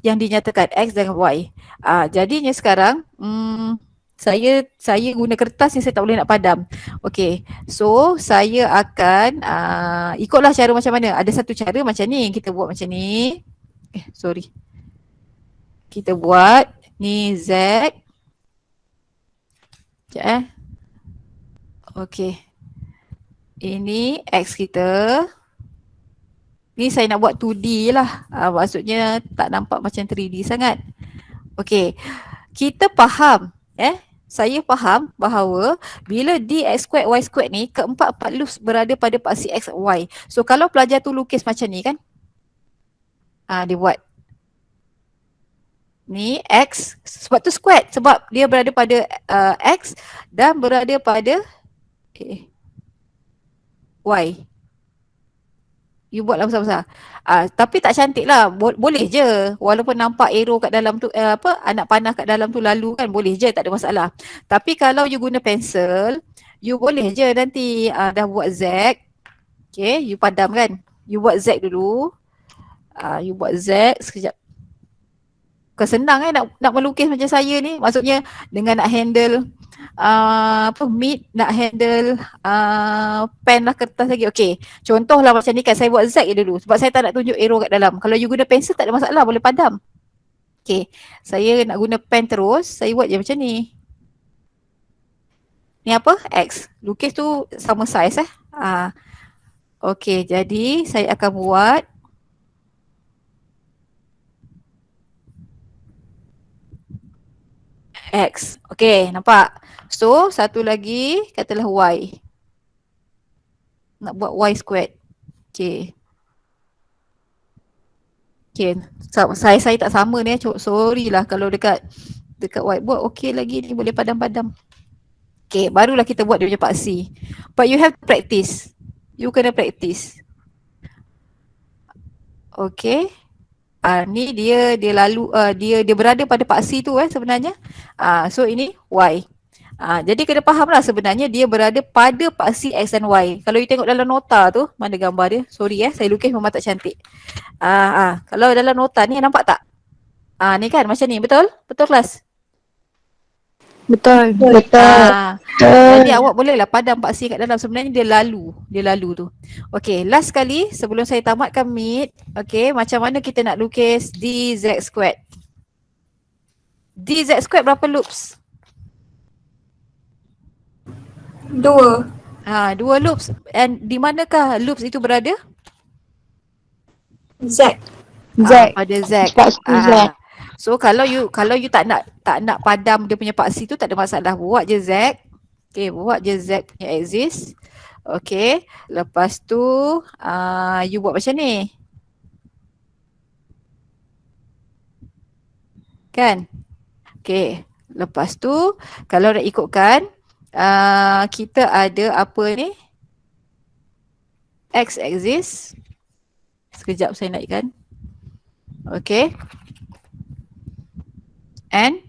yang dinyatakan X dan Y. Jadinya sekarang saya guna kertas ni saya tak boleh nak padam. Okey. So saya akan ikutlah cara macam mana. Ada satu cara macam ni, kita buat macam ni. Sorry. Kita buat ni Z. Sekejap Okey. Ini X kita. Ni saya nak buat 2D lah. Maksudnya tak nampak macam 3D sangat. Okey. Kita faham, saya faham bahawa bila dx squared y squared ni, keempat-empat loops berada pada paksi x y. So kalau pelajar tu lukis macam ni kan, dia buat ni x, sebab tu squared, sebab dia berada pada x dan berada pada y. You buatlah besar-besar. Tapi tak cantik lah. Boleh je. Walaupun nampak arrow kat dalam tu, anak panah kat dalam tu lalu kan, boleh je, tak ada masalah. Tapi kalau you guna pensel, you boleh je nanti dah buat Z. Okay, you padam kan. You buat Z dulu. You buat Z sekejap. Bukan senang nak melukis macam saya ni. Maksudnya dengan nak handle meat, nak handle pen lah, kertas lagi. Okey, contohlah macam ni kan, saya buat Z je dulu sebab saya tak nak tunjuk arrow kat dalam. Kalau you guna pensel tak ada masalah, boleh padam. Okey, saya nak guna pen terus, saya buat je macam ni. Ni apa? X. Lukis tu sama saiz Okey, jadi saya akan buat X. Okey, nampak? So, satu lagi katalah Y. Nak buat Y squared. Okey. Okey, saya tak sama ni. Sorry lah kalau dekat whiteboard okey lagi ni, boleh padam-padam. Okey, barulah kita buat dia punya paksi. But you have to practice. You kena practice. Okey. Ni dia lalu dia berada pada paksi tu sebenarnya. So ini Y. Jadi kena fahamlah sebenarnya dia berada pada paksi X dan Y. Kalau you tengok dalam nota tu, mana gambar dia? Sorry saya lukis memang tak cantik. Kalau dalam nota ni nampak tak? Ni kan macam ni, betul? Betul kelas? Betul. Jadi awak bolehlah padam paksi kat dalam, sebenarnya dia lalu tu. Okey, last sekali sebelum saya tamatkan meet. Okey, macam mana kita nak lukis dz squared? Dz squared berapa loops? 2. 2 loops. And di manakah loops itu berada? Z. Pada Z. Z. So kalau you tak nak padam dia punya paksi tu, tak ada masalah, buat je Z. Okey, buat je Z punya axis. Okey, lepas tu you buat macam ni. Kan? Okey, lepas tu kalau nak ikutkan kita ada apa ni? X axis. Sekejap saya naikkan. Okey. And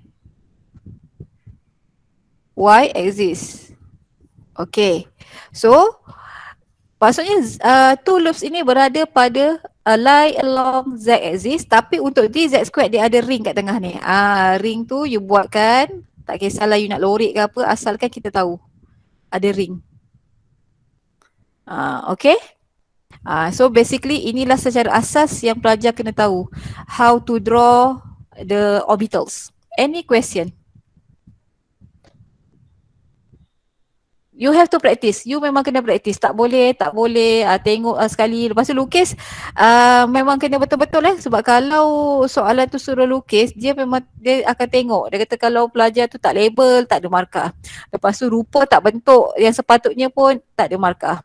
Y axis. Okay. So, maksudnya two loops ini berada pada lie along Z axis, tapi untuk dz squared dia ada ring kat tengah ni. Ring tu you buatkan, tak kisahlah you nak lorek ke apa, asalkan kita tahu ada ring. Okay. So basically inilah secara asas yang pelajar kena tahu, how to draw the orbitals. Any question? You have to practice. You memang kena practice. Tak boleh tengok sekali lepas tu lukis. Memang kena betul-betul sebab kalau soalan tu suruh lukis, dia akan tengok. Dia kata kalau pelajar tu tak label, tak ada markah. Lepas tu rupa tak bentuk yang sepatutnya pun tak ada markah.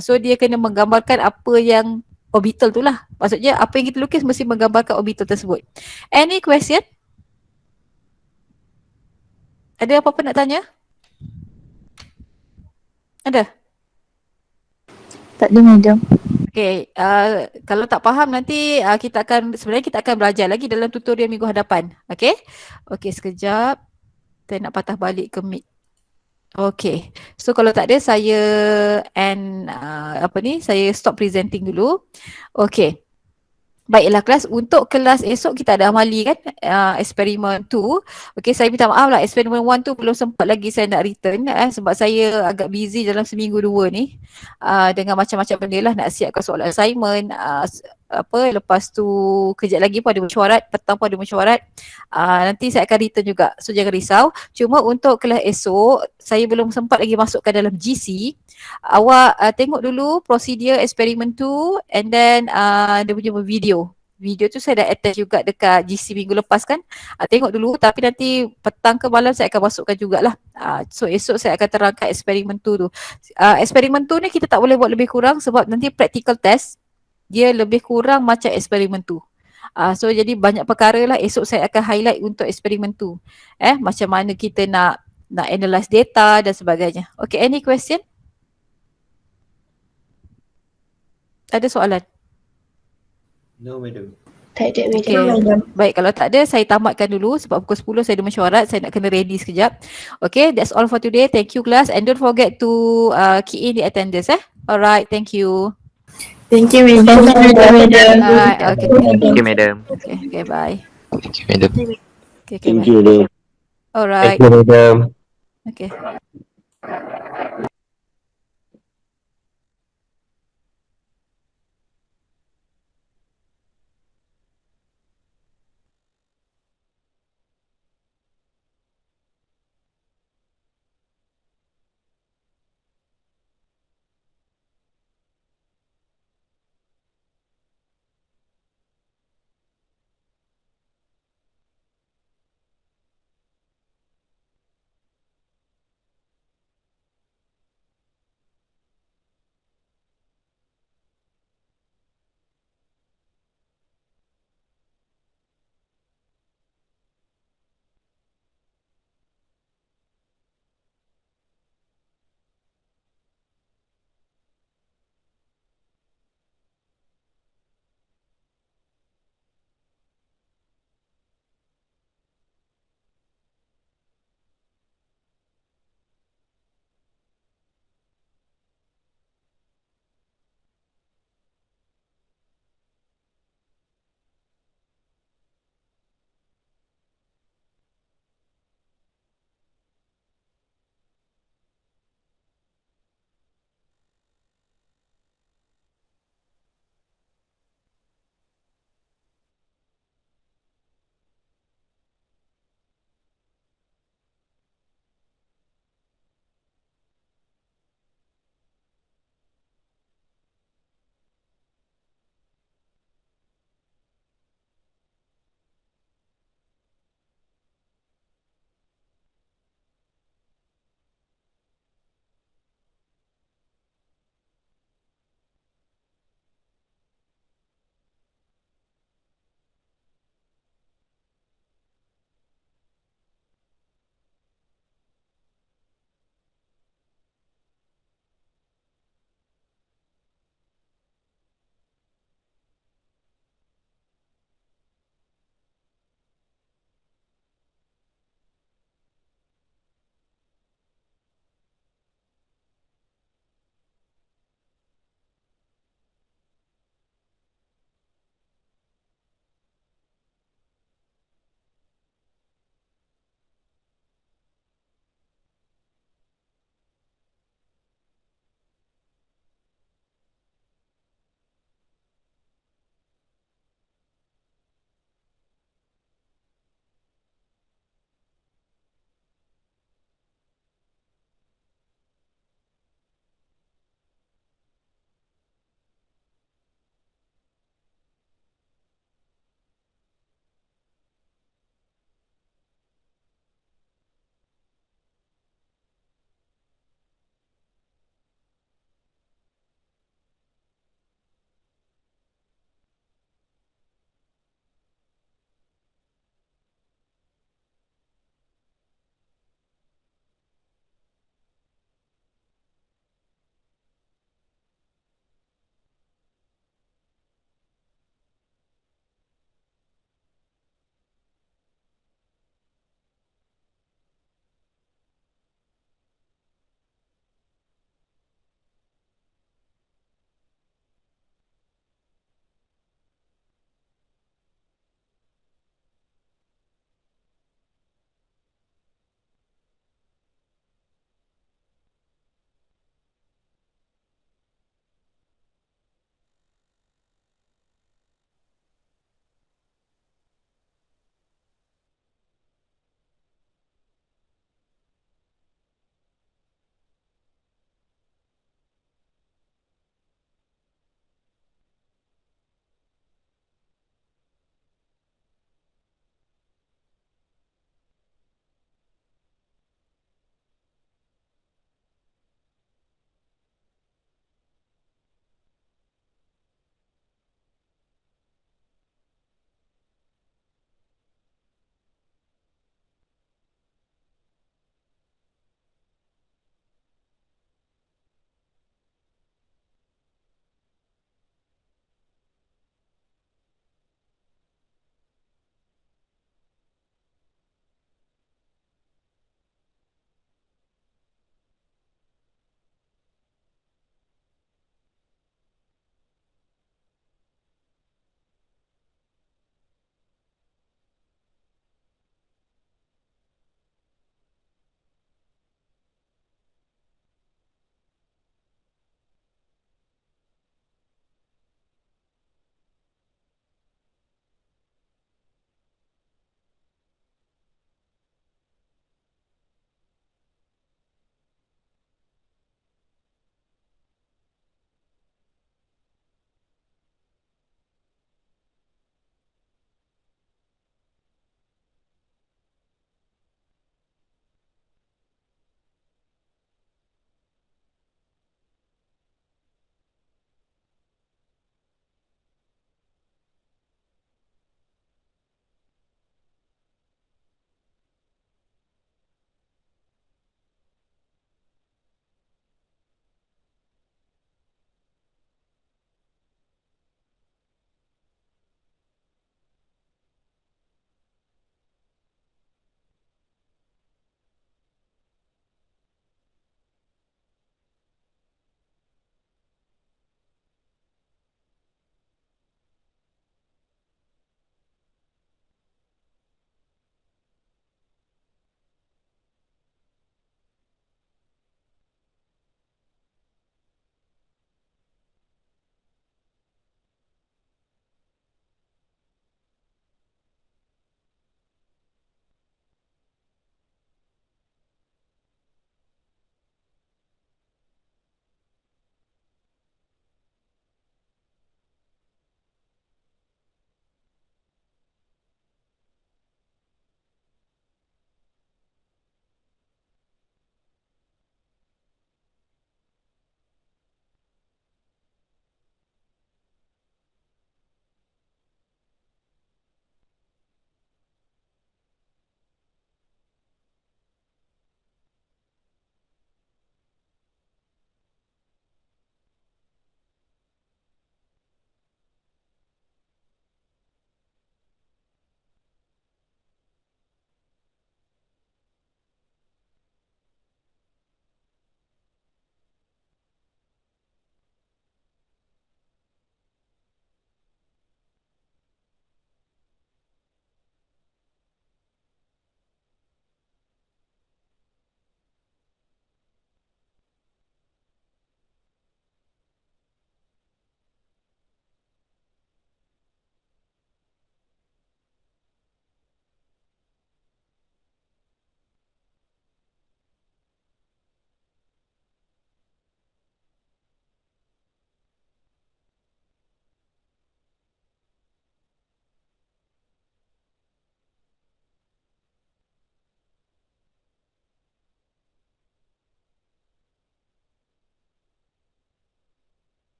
So dia kena menggambarkan apa yang orbital tu lah. Maksudnya apa yang kita lukis mesti menggambarkan orbital tersebut. Any question? Ada apa-apa nak tanya? Ada? Tak ada, madam. Okay, kalau tak faham nanti sebenarnya kita akan belajar lagi dalam tutorial minggu hadapan. Okay? Okay, sekejap. Saya nak patah balik ke Meet. Okay, so kalau tak ada saya saya stop presenting dulu. Okay. Baiklah kelas, untuk kelas esok kita ada amali kan, eksperimen 2. Okay, saya minta maaf lah, eksperimen 1 tu belum sempat lagi saya nak return sebab saya agak busy dalam seminggu 2 ni dengan macam-macam benda lah, nak siapkan soalan assignment, lepas tu kejap lagi pun ada mesyuarat, petang pun ada mesyuarat. Nanti saya akan return juga. So jangan risau. Cuma untuk kelas esok, saya belum sempat lagi masukkan dalam GC. Awak tengok dulu prosedur eksperimen tu and then dia punya video. Video tu saya dah attach juga dekat GC minggu lepas kan. Tengok dulu tapi nanti petang ke malam saya akan masukkan jugalah. So esok saya akan terangkan eksperimen tu. Eksperimen tu ni kita tak boleh buat lebih kurang sebab nanti practical test dia lebih kurang macam eksperimen tu. So jadi banyak perkara lah esok saya akan highlight untuk eksperimen tu. Macam mana kita nak analyse data dan sebagainya. Okay, any question? Ada soalan? No, madam. Tak ada Okay. madam. Baik, kalau tak ada saya tamatkan dulu sebab pukul 10 saya ada mesyuarat, saya nak kena ready sekejap. Okay, that's all for today. Thank you class and don't forget to key in the attendance. Alright, thank you. Thank you, madam. Alright, okay. Thank you, madam. Okay, bye. Thank you, madam. Okay, bye. madam. Alright. madam. Okay.